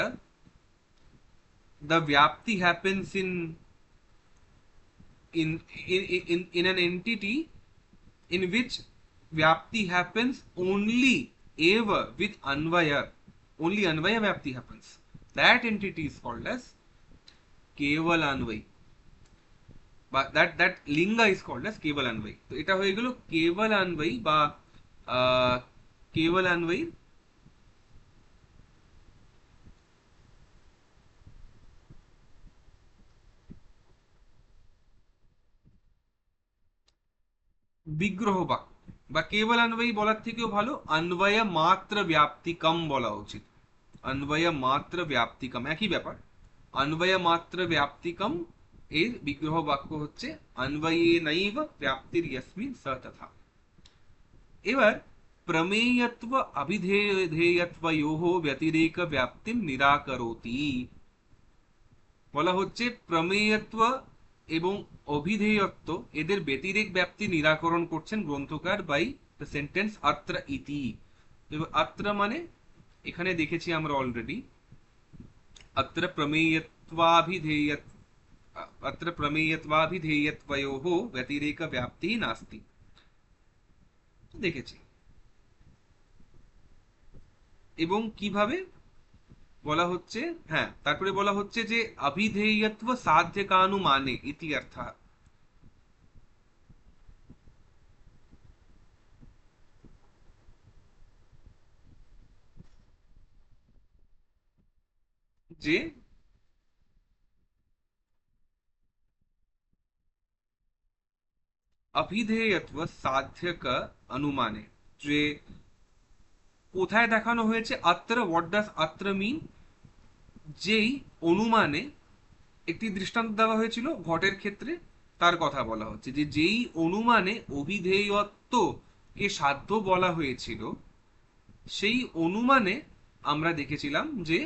the vyapti happens in an entity in which vyapti happens only ever with anvaya, only anvaya vyapti happens. That entity is called as keval anvay, but that linga is called as keval anvay. তো এটা হয়ে গেল কেবল আনবই বা কেবল আনবই বিগ্রহ বাক্য। বা কেবল অন্বয়ী বলার থেকেও ভালো অন্বয় মাত্র ব্যাপ্তিকম বলা উচিত। অন্বয় মাত্র ব্যাপ্তিকম একই ব্যাপার। অন্বয় মাত্র ব্যাপ্তিকম এর বিগ্রহ বাক্য হচ্ছে অন্বয়ে নৈব ব্যাপ্তির ইয়স্মিন স তথা। এবার প্রমেয়ত্ব অভিধেয়ত্বয়োঃ ব্যতিরেক ব্যাপ্তিম নিরাকরোতি। বলা হচ্ছে প্রমেয়ত্ব এবং অভিধেয়ত্ব এদের ব্যতিরেক ব্যাপ্তি নিরাকরণ করছেন গ্রন্থকার বাই দ্য সেন্টেন্স অত্র ইতি। এবার অত্র মানে এখানে দেখেছি আমরা অলরেডি, অত্র প্রমেয়ত্বাভিধেয় অত্র প্রমেয়ত্বাভিধেয়ত্বয়োঃ ব্যতিরেক ব্যাপ্তি নাস্তি, দেখেছি। এবং কিভাবে বলা হচ্ছে, হ্যাঁ তারপরে বলা হচ্ছে যে অভিধেয়ত্ব সাধ্য কানুমানে ইতি অর্থ। যে অভিধেয়ত্ব সাধ্যক অনুমানে, যে কোথায় দেখানো হয়েছে অত্র, হোয়াট ডাজ অত্র মিন, যেই অনুমানে একটি দৃষ্টান্ত দেওয়া হয়েছিল ঘটের ক্ষেত্রে, তার কথা বলা হচ্ছে যে যেই অনুমানে অভিধেয়ত্ব কে সাধ্য বলা হয়েছিল, সেই অনুমানে আমরা দেখেছিলাম যে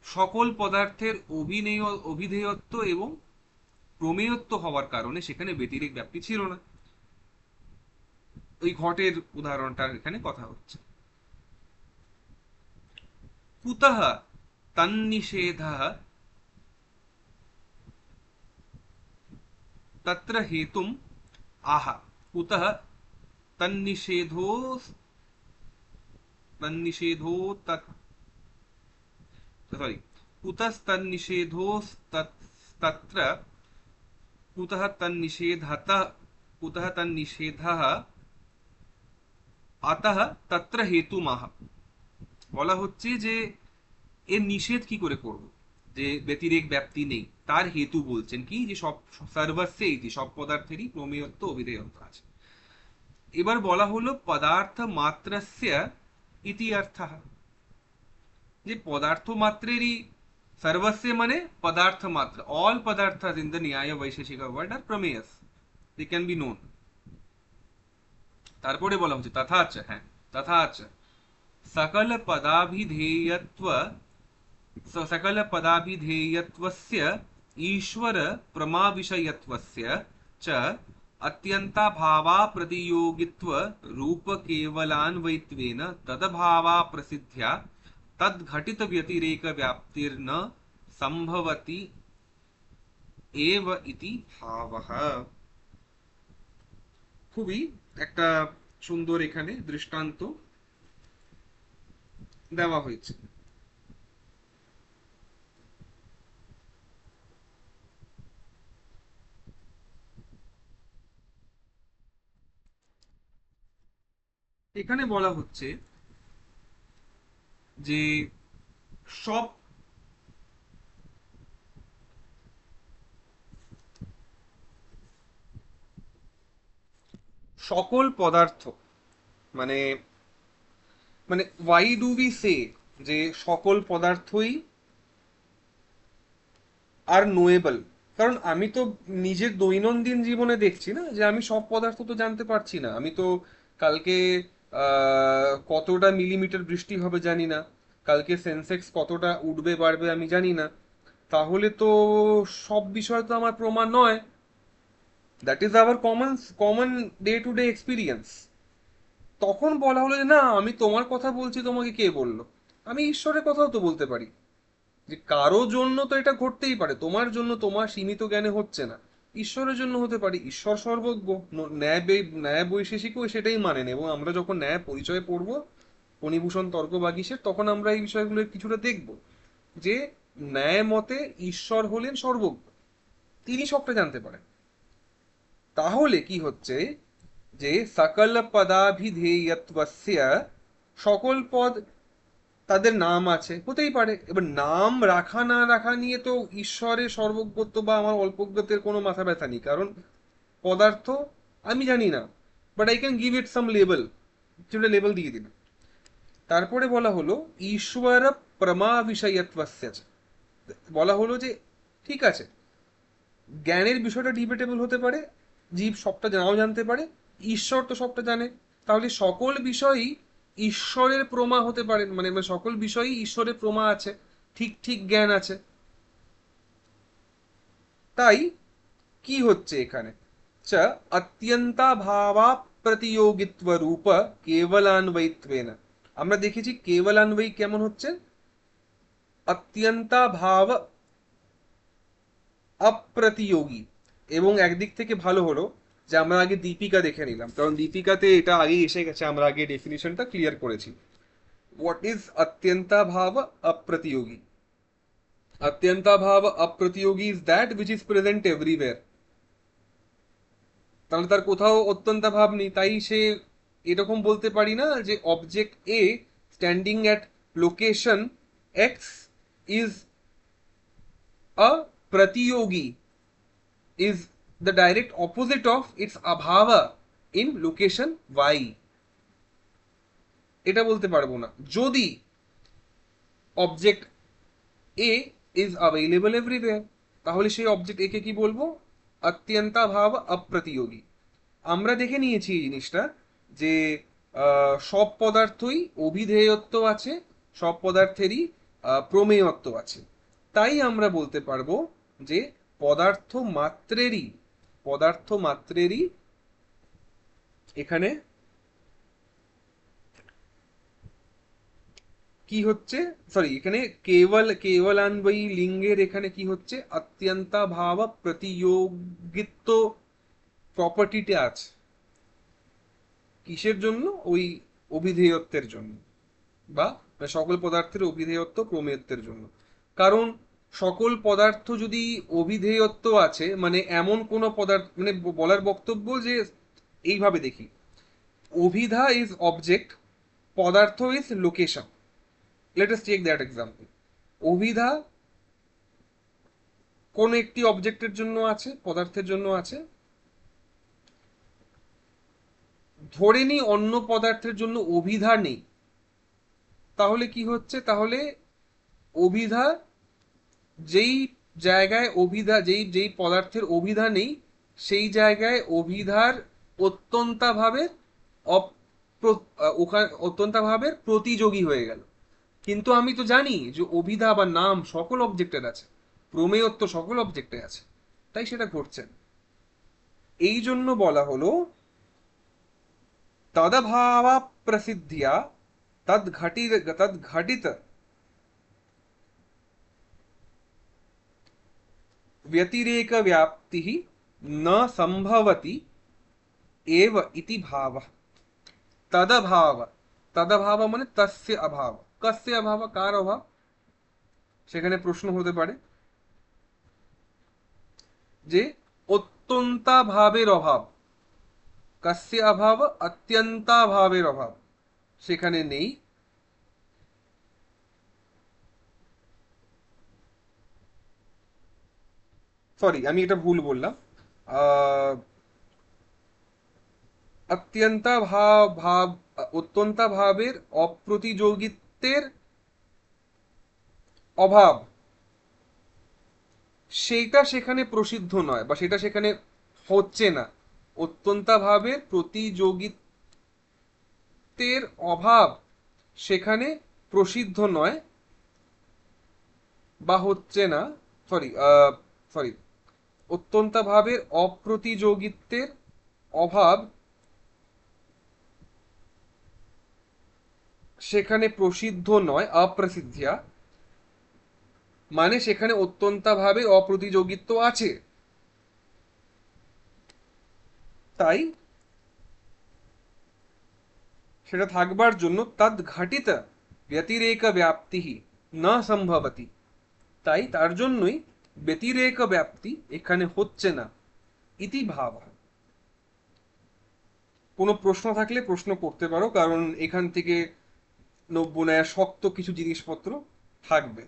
সকল পদার্থের অভিধেয়ত্ব এবং প্রমেয়ত্ব হওয়ার কারণে সেখানে ব্যতিরেক ব্যাপ্তি ছিল না। ওই ঘটের উদাহরণটার এখানে কথা হচ্ছে। কুতঃ তন্নিষেধঃ তত্র হেতুম আহ। কুতঃ তন্নিষেধো তন্নিষেধো তत् সরি কুতস্তন্নিষেধো তত্র কুতঃ তন্নিষেধতঃ কুতঃ তন্নিষেধঃ আতঃ তত্র হেতুমাহ। বলা হচ্ছে যে এর নিষেধ কি করে করব, যে ব্যতিরেক ব্যাপ্তি নেই, তার হেতু বলছেন কি যে সব সর্বস্যে ইতি, সব পদার্থেরই প্রমেয়ত্ব অভিধেয়ত্ব আছে। এবার বলা হলো পদার্থ মাত্রস্য ইতি অর্থঃ, যে পদার্থ মাত্রেরই, সর্বস্য মানে পদার্থ মাত্র, অল পদার্থ in the Nyaya Vaisheshika word are প্রমেয়স, দে ক্যান বি নোন। তারপরে বলা হচ্ছে তথাচ, হ্যাঁ তথাচ সকল পদাভিধেয়ত্ব सकल पदाभिधेयत्वस्य ईश्वर प्रमाविषयत्वस्य च अत्यन्ताभावा प्रतियोगित्व रूप केवलान्वयित्वेन तदभावा प्रसिद्ध्या तद्घटित व्यतिरेक व्याप्तिर्न संभवति एव इति भावः। খুবই একটা সুন্দর এখানে দৃষ্টান্ত দেওয়া হয়েছে। এখানে বলা হচ্ছে যে সব সকল পদার্থ, মানে মানে ওয়াই ডু বি সে যে সকল পদার্থই আর নোয়েবল, কারণ আমি তো নিজের দৈনন্দিন জীবনে দেখছি না যে আমি সব পদার্থ তো জানতে পারছি না। আমি তো কালকে কতটা মিলিমিটার বৃষ্টি হবে জানি না, কালকে সেন্সেক্স কতটা উঠবে বাড়বে আমি জানি না, তাহলে তো সব বিষয় তো আমার প্রমাণ নয়। That is our common common day to day experience. তখন বলা হলো যে না আমি তোমার কথা বলছি, তোমাকে কে বললো? আমি ঈশ্বরের কথাও তো বলতে পারি, যে কারো জন্য তো এটা ঘটতেই পারে, তোমার জন্য তোমার সীমিত জ্ঞানে হচ্ছে না, ঈশ্বরের জন্য হতে পারে। ঈশ্বর সর্বজ্ঞ, ন্যায় বৈশেষিকও সেটাই মানেন। এবং আমরা যখন ন্যায় পরিচয় পড়বো ফণিভূষণ তর্ক বাগীশের, তখন আমরা এই বিষয়গুলো কিছুটা দেখব যে ন্যায় মতে ঈশ্বর হলেন সর্বজ্ঞ, তিনি সবটা জানতে পারেন। তাহলে কি হচ্ছে যে সকল পদাভিধেয়ত্বস্য, সকল পদ তাদের নাম আছে, হতেই পারে। এবার নাম রাখা না রাখা নিয়ে তো ঈশ্বরের সর্বজ্ঞত্ব বা আমার অল্পজ্ঞত্বের কোনো মাথা ব্যথা নেই, কারণ পদার্থ আমি জানি না, but I can give it some label, সেটা লেবেল দিয়ে দিলাম। তারপরে বলা হলো ঈশ্বর প্রমা বিষয়ত্বস্য চ। বলা হলো যে ঠিক আছে, জ্ঞানের বিষয়টা ডিবেটেবল হতে পারে, জীব সবটা নাও জানতে পারে, ঈশ্বর তো সবটা জানে, তাহলে সকল বিষয়ই ঈশ্বরের প্রমা হতে পারে, মানে মানে সকল বিষয়ই ঈশ্বরের প্রমা আছে, ঠিক ঠিক জ্ঞান আছে। তাই কি হচ্ছে এখানে, চ অত্যন্তাভাবা প্রতিযোগিত্ব রূপ কেবলান্বয়িত্বেন। আমরা দেখেছি কেবলান্বয়ী কেমন হচ্ছে, অত্যন্তাভাব অপ্রতিযোগী। এবং একদিক থেকে ভালো হলো যে আমরা আগে দীপিকা দেখে নিলাম, কারণ দীপিকাতে এটা আগেই এসে গেছে, আমরা আগে ডেফিনিশনটা ক্লিয়ার করেছি। হোয়াট ইজ অত্যন্তাভাব অপ্রতিযোগী? অত্যন্তাভাব অপ্রতিযোগী is that which is present everywhere. তাহলে তার কোথাও অত্যন্তাভাব নেই, তাই সে এরকম বলতে পারি না যে object a standing at location x is a প্রতিযোগী, is the direct opposite of its abhava in location y। এটা বলতে পারবো না। যদি object a is available everywhere, তাহলে সেই অবজেক্ট এ কে কি বলবো, অত্যন্তাভাব অপ্রতিযোগী। আমরা দেখে নিয়েছি এই জিনিসটা যে সব পদার্থই অভিধেয়ত্ব আছে, সব পদার্থেরই প্রমেয়ত্ব আছে। তাই আমরা বলতে পারবো যে পদার্থ মাত্রেরই, পদার্থ মাত্রেরই এখানে কি হচ্ছে, সরি এখানে কেবলান্বয়ী লিঙ্গের এখানে কি হচ্ছে, অত্যন্তাভাব প্রতিযোগিত্ব প্রপার্টিটা আছে। কিসের জন্য? ওই অভিধেয়ত্বের জন্য, বা সকল পদার্থের অভিধেয়ত্ব প্রমেয়ত্বের জন্য। কারণ সকল পদার্থ যদি অভিধেয়ত্ব আছে, মানে এমন কোন পদার্থ, মানে বলার বক্তব্য যে এইভাবে দেখি, অভিধা ইজ অবজেক্ট, পদার্থ is location. Let us take that example. অভিধা কোন একটি অবজেক্টের জন্য আছে, পদার্থের জন্য আছে, ধরে নি অন্য পদার্থের জন্য অভিধা নেই, তাহলে কি হচ্ছে, তাহলে অভিধা যেই জায়গায় অভিধা, যেই যেই পদার্থের অভিধা নেই, সেই জায়গায় অভিধার অত্যন্তাভাবের ওখানে অত্যন্তাভাবের প্রতিযোগী হয়ে গেল। কিন্তু আমি তো জানি যে অভিধা বা নাম সকল অবজেক্টের আছে, প্রমেয়ত্ব সকল অবজেক্টে আছে, তাই সেটা ঘটছে না। এই জন্য বলা হলো তদভাবা প্রসিদ্ধিয়া তদ্ঘটিত व्यतिरेक व्याप्ति न संभवति एव इति भाव। तदभाव, तदभाव মানে তস্য অভাব। কস্য অভাব, কার অভাব, সেখানে প্রশ্ন হতে পারে যে অত্যন্তাভাবের অভাব। কস্য অভাব, অত্যন্তাভাবের অভাব সেখানে নেই। সরি আমি এটা ভুল বললাম, আহ অত্যন্তাভাবের অপ্রতিযোগিত্বের অভাব, সেইটা সেখানে প্রসিদ্ধ নয়, বা সেটা সেখানে হচ্ছে না। অত্যন্তাভাবের প্রতিযোগিত্বের অভাব সেখানে প্রসিদ্ধ নয় বা হচ্ছে না, সরি সরি, অত্যন্তাভাবের অপ্রতিযোগিত্বের অভাব সেখানে প্রসিদ্ধ নয়, অপ্রসিদ্ধিয়া, মানে সেখানে অত্যন্তাভাবে অপ্রতিযোগিত্ব আছে। তাই সেটা থাকবার জন্য তদ্ঘটিত ব্যতিরেক ব্যাপ্তি না সম্ভবতি, তাই তার জন্যই ব্যতিরেক ব্যাপ্তি এখানে হচ্ছে না, ইতি ভাব। কোনো প্রশ্ন থাকলে প্রশ্ন করতে পারো, কারণ এখান থেকে নব্য শক্ত কিছু জিনিসপত্র থাকবে,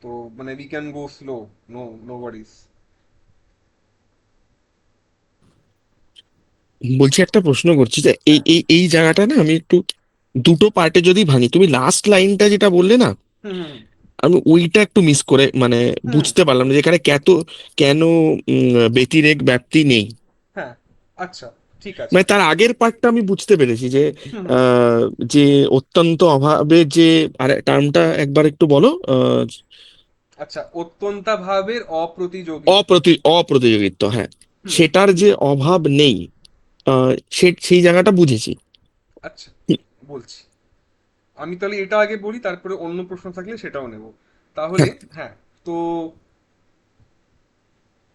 তো মানে we can go slow, no no worries. বলছি একটা প্রশ্ন করছি যে এই হ্যাঁ। এই এই জায়গাটা না আমি একটু দুটো পার্টে যদি ভাঙি, তুমি লাস্ট লাইনটা যেটা বললে না, হুম হুম আমি ওইটা একটু মিস করে মানে হুম। বুঝতে পারলাম না যেখানে কেন ব্যতিরেক ব্যাপ্তি নেই। হ্যাঁ। আচ্ছা, ঠিক আছে। মানে তার আগের পার্টটা আমি বুঝতে পেরেছি যে হুম হুম। আহ, যে অত্যন্ত অভাবে যে, আরে টার্মটা একবার একটু বলো। আচ্ছা, অত্যন্তাভাবের অপ্রতিযোগিত্ব। অপ্রতিযোগিত্ব, হ্যাঁ। হুম। সেটার যে অভাব নেই, আহ, সেই জায়গাটা বুঝেছি। আচ্ছা, বলছি। আমি তাহলে এটা আগে বলি, তারপরে অন্য প্রশ্ন থাকলে সেটাও নেব। তাহলে হ্যাঁ। হ্যাঁ, তো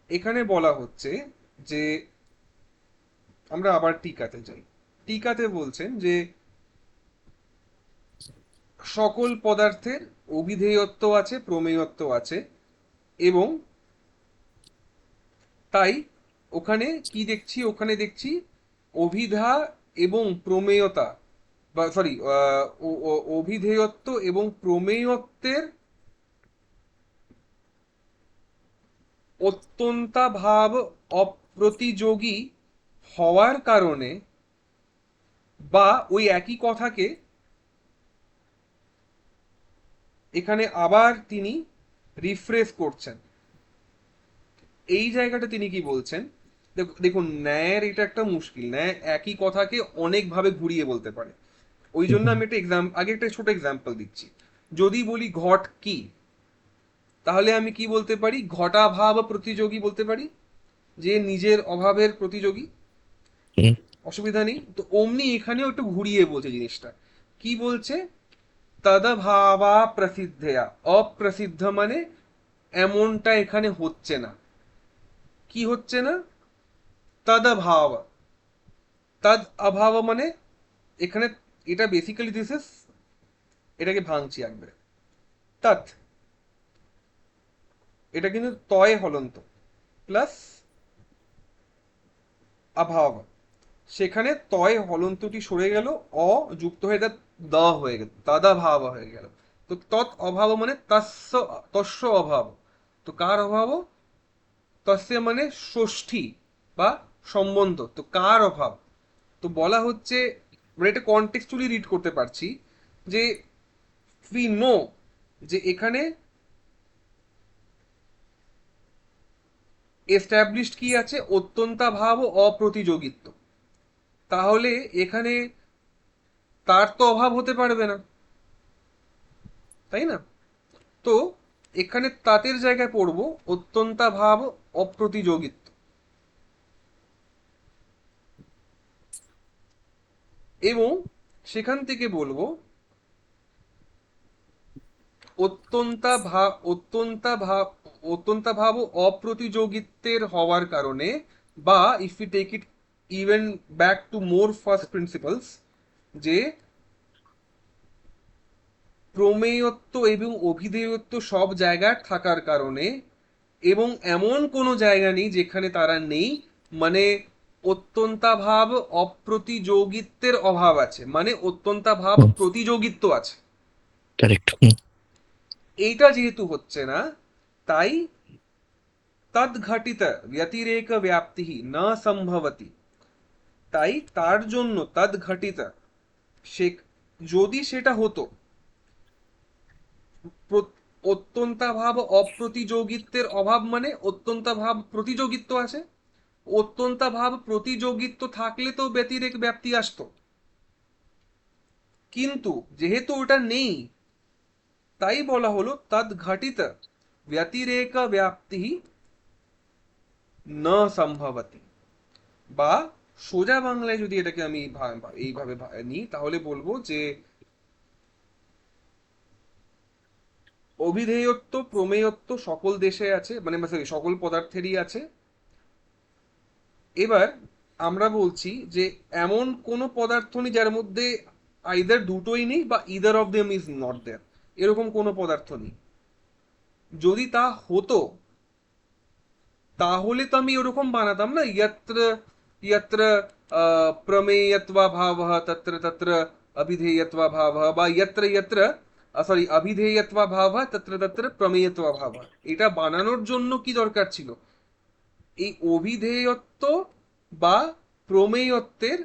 এখানে বলা হচ্ছে যে আমরা আবার টিকাতে যাই। টিকাতে বলছেন যে সকল পদার্থের অভিধেয়ত্ব আছে, প্রমেয়ত্ব আছে, এবং তাই ওখানে দেখছি অভিধা এবং প্রমেয়তা, বা সরি, অভিধেয়ত্ব এবং প্রমেয়ত্বের অত্যন্তাভাব অপ্রতিযোগী হওয়ার কারণে, বা ওই একই কথাকে এখানে আবার তিনি রিফ্রেশ করছেন। এই জায়গাটা তিনি কি বলছেন, দেখুন, ন্যায়ের এটা একটা মুশকিল, ন্যায় একই কথাকে অনেক ভাবে ঘুরিয়ে বলতে পারে। ওই জন্য আমি আগে একটা ছোট এক্সাম্পল দিচ্ছি। যদি বলি ঘট কি, তাহলে আমি কি বলতে পারি, ঘটাভাব প্রতিযোগী বলতে পারি, যে নিজের অভাবের প্রতিযোগী। হুম। অসুবিধা নেই তো। অমনি এখানেও একটু ঘুরিয়ে বলছে জিনিসটা। কি বলছে, তদভাবা প্রসিদ্ধেয়া। অপ্রসিদ্ধ মানে এমনটা এখানে হচ্ছে না। কি হচ্ছে না, তদভাব। তদ অভাব মানে এখানে, এটা বেসিক্যালি দিস ইজ, এটাকে ভাঙছি একবারে। তৎ, এটা কিন্তু তয় হলন্ত প্লাস অভাব। সেখানে তয় হলন্তটি সরে গেল, অ যুক্ত হয়ে এটা দ হয়ে গেল, তদাভাব হয়ে গেল। তো তৎ অভাব মানে তস্য অভাব। তো কার অভাব, তস্য মানে ষষ্ঠী বা সম্বন্ধ, তো কার অভাব। তো বলা হচ্ছে, আমরা এটা কনটেক্সচুয়ালি রিড করতে পারছি যে উই নো যে এখানে এস্টাবলিশড কি আছে, অত্যন্তাভাব ও অপ্রতিযোগিত্ব। তাহলে এখানে তার তো অভাব হতে পারবে না, তাই না? তো এখানে তাঁতের জায়গায় পড়বো অত্যন্তাভাব অপ্রতিযোগিত্ব, এবং সেখান থেকে বলবো অত্যন্তাভাব অপ্রতিযোগিত্বের হওয়ার কারণে, বা if you take it even back to more first principles, যে প্রমেয়ত্ব এবং অভিধেয়ত্ব সব জায়গায় থাকার কারণে, এবং এমন কোনো জায়গা নেই যেখানে তারা নেই, মানে অত্যন্তাভাব অপ্রতিযোগিত্বের অভাব আছে, মানে অত্যন্তাভাব প্রতিযোগিত্ব আছে। কারেক্ট। এইটা যেহেতু হচ্ছে না, তাই তদ্ঘটিত ব্যতিরেক ব্যাপ্তি না সম্ভবতি। তাই তার জন্য তদ্ঘটিত, সে যদি সেটা হতো, অত্যন্তাভাব অপ্রতিযোগিত্বের অভাব মানে অত্যন্তাভাব প্রতিযোগিত্ব আছে। অত্যন্তাভাব প্রতিযোগিত্ব থাকলে তো ব্যতিরেক ব্যাপ্তি আসতো, কিন্তু যেহেতু ওটা নেই, তাই বলা হলো তদ ঘটিত ব্যতিরেক ব্যাপ্তি ন সম্ভবতি। বা সোজা বাংলায় যদি এটাকে আমি এইভাবে নিই, তাহলে বলবো যে অভিধেয়ত্ব প্রমেয়ত্ব সকল দেশে আছে, মানে sorry, সকল পদার্থেরই আছে। এবার আমরা বলছি যে এমন কোন পদার্থ নেই যার মধ্যে আইদার দুটোই নেই, বা either of them is not there, এরকম কোনো পদার্থ নেই। যদি তা হতো, তাহলে তো আমি ওরকম বানাতাম না, ইয়ত্র ইয়ত্র প্রমেয়ত্বা ভাবঃ তত্র তত্র অভিধেয়ত্বা ভাবঃ, বা ইয়ত্র ইয়ত্র, সরি, অভিধেয়ত্বা ভাবঃ তত্র তত্র প্রমেয়ত্বা ভাবঃ। এটা বানানোর জন্য কি দরকার ছিল, এই অভিধেয়ত্ব বা প্রমেয়ত্বের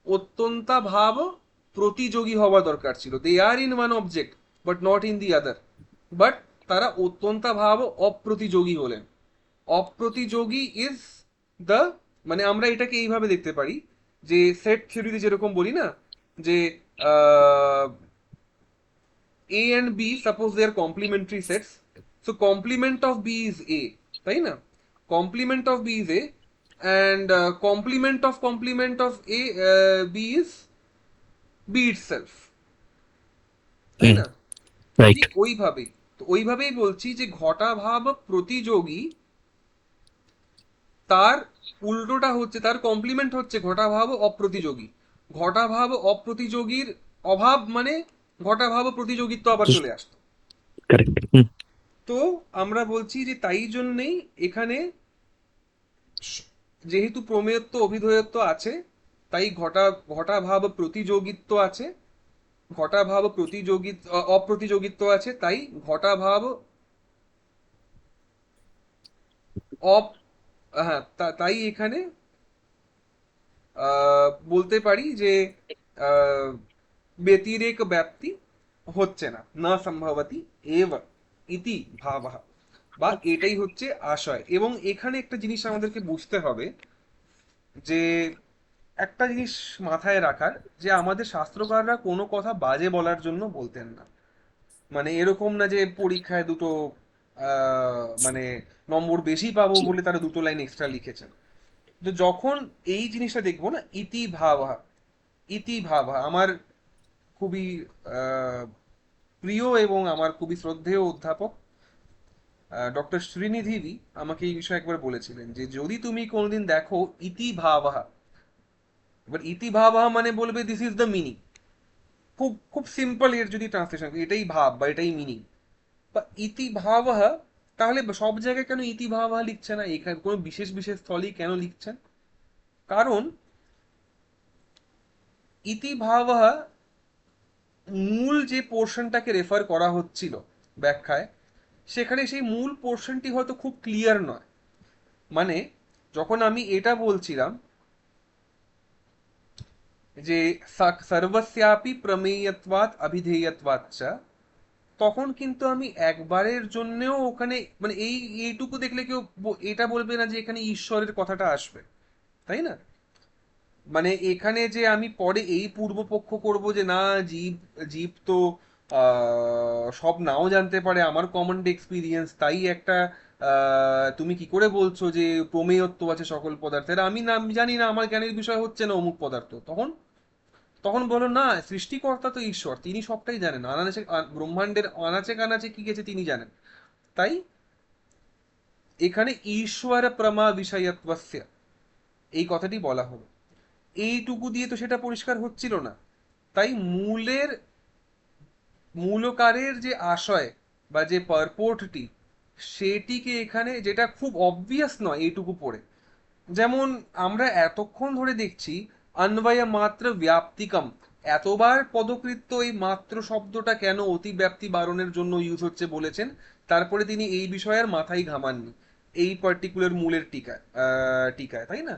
অত্যন্তা ভাব প্রতিযোগী হওয়া দরকার ছিল। They are in one object but not in the other, but তারা অত্যন্তা ভাব অপ্রতিযোগী হলেন। অপ্রতিযোগী ইজ দ্য, মানে আমরা এটাকে এইভাবে দেখতে পারি যে সেট থিওরিতে যেরকম বলি না যে A and B, suppose they are complementary sets, so complement of B is A, তাই না? Complement of B is A, and complement of A, B is B itself, তাই না? রাইট। ঠিক ওইভাবেই, তো ওইভাবেই বলছি যে ঘটাভাব প্রতিযোগী, তার উল্টোটা হচ্ছে, তার কমপ্লিমেন্ট হচ্ছে ঘটাভাব অপ্রতিযোগী। ঘটাভাব অপ্রতিযোগীর অভাব মানে ঘটাভাব প্রতিযোগিত্ব আবার চলে আসতো। কারেক্ট। তো আমরা বলছি যে তাই জন্যেই এখানে যেহেতু প্রমেয়ত্ব অভিধেয়ত্ব আছে, তাই ঘটাভাব প্রতিযোগিত্ব আছে, ঘটাভাব অপ্রতিযোগিত্ব আছে, তাই ঘটাভাব অপ হ্যাঁ তাই এখানে বলতে পারি যে আহ, ব্যতিরেক ব্যাপ্তি হচ্ছে না, না সম্ভবতি এব ইতি ভাবঃ, বা এটাই হচ্ছে আশয়। এবং এখানে একটা জিনিস আমাদেরকে বুঝতে হবে যে একটা জিনিস মাথায় রাখার, যে আমাদের শাস্ত্রকাররা কোনো কথা বাজে বলার জন্য বলতেন না। মানে এরকম না যে পরীক্ষায় দুটো মানে নম্বর বেশি পাবো বলে তারা দুটো লাইন এক্সট্রা লিখেছেন। তো যখন এই জিনিসটা দেখবো না, ইতি ভাবা, ইতি ভাবা আমার খুবই প্রিয় এবং আমার খুবই শ্রদ্ধেয় অধ্যাপক ডক্টর শ্রীনিধি আমাকে এই বিষয়ে একবার বলেছিলেন যে যদি তুমি কোনোদিন দেখো ইতি ভাবা, এবার ইতি ভাবা মানে বলবে দিস ইজ দ্য মিনিং, খুব খুব সিম্পল এর যদি ট্রান্সলেশন, এটাই ভাব বা এটাই মিনিং বা ইতি ভাবা, তাহলে সব জায়গায় কেন ইতি ভাবা লিখছে না, এখানে কোনো বিশেষ বিশেষ স্থলেই কেন লিখছেন? কারণ ইতি ভাবা মূল যে পোর্শনটাকে রেফার করা হচ্ছিল ব্যাখ্যায়, সেখানে সেই মূল পোর্শনটি হয়তো খুব ক্লিয়ার নয়। মানে যখন আমি এটা বলছিলাম যে সর্বস্যাপি প্রমেয়ত্বাৎ অভিধেয়ত্বাৎ চ, তখন কিন্তু আমি একবারের জন্যেও ওখানে মানে এইটুকু দেখলে কেউ এটা বলবে না যে এখানে ঈশ্বরের কথাটা আসবে, তাই না? মানে এখানে যে আমি পরে এই পূর্বপক্ষ করব যে না, জীব জীব তো সব নাও জানতে পারে, আমার কমন এক্সপিরিয়েন্স, তাই একটা তুমি কি করে বলছো যে প্রমেয়ত্ব আছে সকল পদার্থের, আমি না আমি জানি না, আমার জ্ঞানের বিষয় হচ্ছে না অমুক পদার্থ, তখন তখন বলো না, সৃষ্টিকর্তা তো ঈশ্বর, তিনি সবটাই জানেন, আনাচে ব্রহ্মাণ্ডের আনাচে কানাচে কি গেছে তিনি জানেন। তাই এখানে ঈশ্বর প্রমা বিষয়ত্বস্য এই কথাটি বলা হলো। এইটুকু দিয়ে তো সেটা পরিষ্কার হচ্ছিল না। তাই মূলকারের যে আশয় বা যে পারপোর্টটি, সেটিকে এখানে, যেটা খুব অবভিয়াস নয় এইটুকু পড়ে, যেমন আমরা এতক্ষণ ধরে দেখছি অন্বয় মাত্র ব্যাপ্তিকম, এতবার পদকৃত্য এই মাত্র শব্দটা কেন অতিব্যাপ্তি বারণের জন্য ইউজ হচ্ছে বলেছেন, তারপরে তিনি এই বিষয়ে আর মাথায় ঘামাননি এই পার্টিকুলার মূলের টিকায়, তাই না?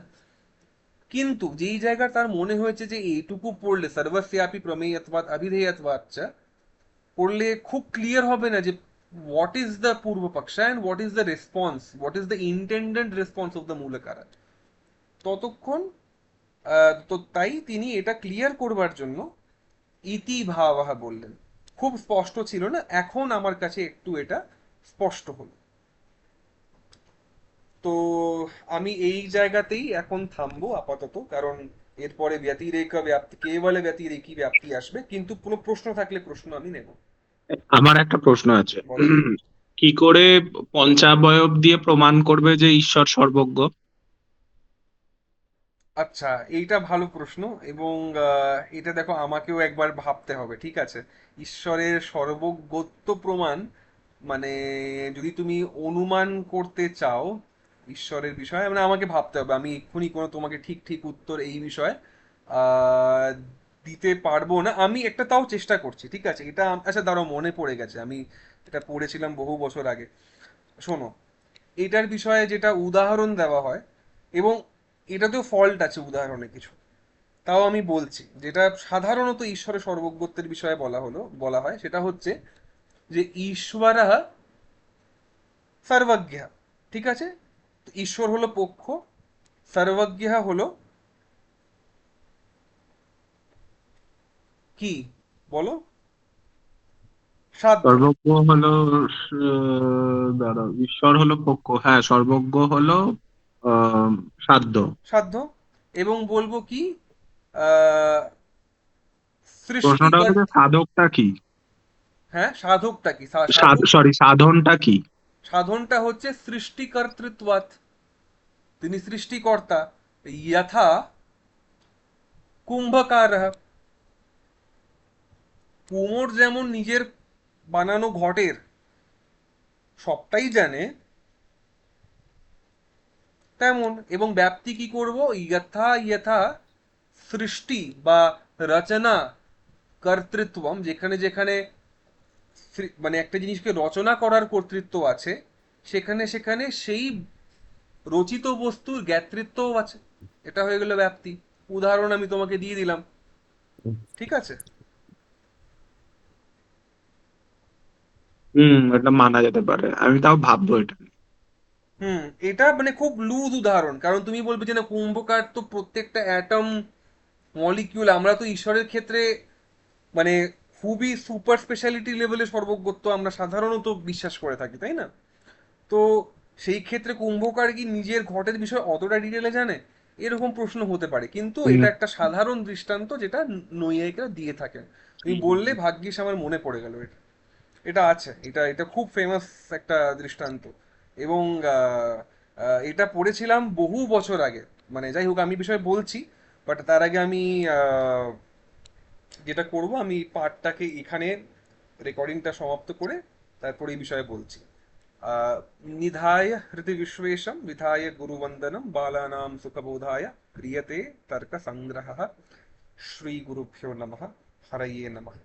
কিন্তু যেই জায়গায় তার মনে হয়েছে যে এইটুকু পড়লে সর্বস্যাপি প্রমেয়ত্বাৎ অভিধেয়ত্বাৎ চ পড়লে খুব ক্লিয়ার হবে না যে what is the পূর্ব পক্ষ and what is the response, what is the intended response of the মূলকারা, ততক্ষণ তো তাই তিনি এটা ক্লিয়ার করবার জন্য ইতি ভাবাহ বললেন। খুব স্পষ্ট ছিল না, এখন আমার কাছে একটু এটা স্পষ্ট হলো। তো আমি এই জায়গাতেই এখন থামবো আপাতত, কারণ এরপরে ব্যতিরেক ব্যাপ্তি, কেবল ব্যতিরেকী ব্যাপ্তি আসবে, কিন্তু কোনো প্রশ্ন থাকলে প্রশ্ন আমি নেব। আমার একটা প্রশ্ন আছে। বলো। কি করে পঞ্চাবয়ব দিয়ে প্রমাণ করবে যে ঈশ্বর সর্বজ্ঞ? আচ্ছা, এইটা ভালো প্রশ্ন, এবং এটা দেখো আমাকেও একবার ভাবতে হবে, ঠিক আছে? ঈশ্বরের সর্বজ্ঞত্ব প্রমাণ মানে যদি তুমি অনুমান করতে চাও ঈশ্বরের বিষয়ে, মানে আমাকে ভাবতে হবে, আমি এক্ষুনি কোনো তোমাকে ঠিক ঠিক উত্তর এই বিষয়ে আহ, দিতে পারবো না। আমি একটা তাও চেষ্টা করছি, ঠিক আছে? এটা আচ্ছা দাঁড়াও, মনে পড়ে গেছে, আমি এটা পড়েছিলাম বহু বছর আগে। শোনো, এটার বিষয়ে যেটা উদাহরণ দেওয়া হয়, এবং এটাতেও ফল্ট আছে উদাহরণে কিছু, তাও আমি বলছি। যেটা সাধারণত ঈশ্বরের সর্বজ্ঞত্বের বিষয়ে বলা হয় সেটা হচ্ছে যে ঈশ্বরः সর্বজ্ঞ। ঠিক আছে, তো ঈশ্বর হলো পক্ষ, সর্বজ্ঞ হলো কি, বলো, সাধ্য। সর্বজ্ঞ হলো দাঁড়াও, ঈশ্বর হলো পক্ষ, হ্যাঁ, সর্বজ্ঞ হলো আহ সাধ্য। সাধ্য। এবং বলবো কি, আহ প্রশ্নটা সৃষ্টিকর। হলো যে সাধকটা কি, হ্যাঁ, সাধকটা কি, সাধক। সরি, সাধনটা কি? সাধনটা হচ্ছে সৃষ্টিকর্তৃত্বাৎ, তিনি সৃষ্টিকর্তা। যথা কুম্ভকার, কুমোর যেমন নিজের বানানো ঘটের সবটাই জানে তেমন, এবং ব্যাপ্তি কি করব, যথা যথা সৃষ্টি বা রচনা কর্তৃত্বম, যেখানে যেখানে মানে একটা জিনিসকে রচনা করার কর্তৃত্ব আছে, সেখানে সেখানে সেই রচিত বস্তুর জ্ঞাতৃত্বও আছে। এটা হয়ে গেল ব্যাপ্তি। উদাহরণ আমি তোমাকে দিয়ে দিলাম। ঠিক আছে। এটা মানা যেতে পারে, আমি তাও ভাববো এটা। হুম। এটা মানে খুব লুজ উদাহরণ, কারণ তুমি বলবে যে না, কুম্ভকার তো প্রত্যেকটা অ্যাটম, মলিকিউল, আমরা তো ঈশ্বরের ক্ষেত্রে মানে খুবই সুপার স্পেশালিটি লেভেলের সর্বজ্ঞত্ব আমরা সাধারণত বিশ্বাস করে থাকি, তাই না? তো সেই ক্ষেত্রে কুম্ভকার কি নিজের ঘটের বিষয়ে অতটা ডিটেলে জানে, এরকম প্রশ্ন হতে পারে। কিন্তু হুম, এটা একটা সাধারণ দৃষ্টান্ত যেটা নৈয়ায়িকরা দিয়ে থাকেন। তুমি বললে ভাগ্যিস আমার মনে পড়ে গেল এটা। এটা আছে, এটা এটা খুব ফেমাস একটা দৃষ্টান্ত। এবং এটা পড়েছিলাম বহু বছর আগে। মানে যাই হোক, আমি বিষয়ে বলছি, বাট তার আগে আমি যেটা করব, আমি পার্টটাকে এখানে রেকর্ডিংটা সমাপ্ত করে তারপর এই বিষয়ে বলছি। আহ, নিধায় হৃদি বিশ্বেশম বিধায় গুরুবন্দনম বালানাম সুখবোধায় ক্রিয়তে তর্ক সংগ্রহ। শ্রী গুরুভ্যো নমঃ। হরয়ে নমঃ।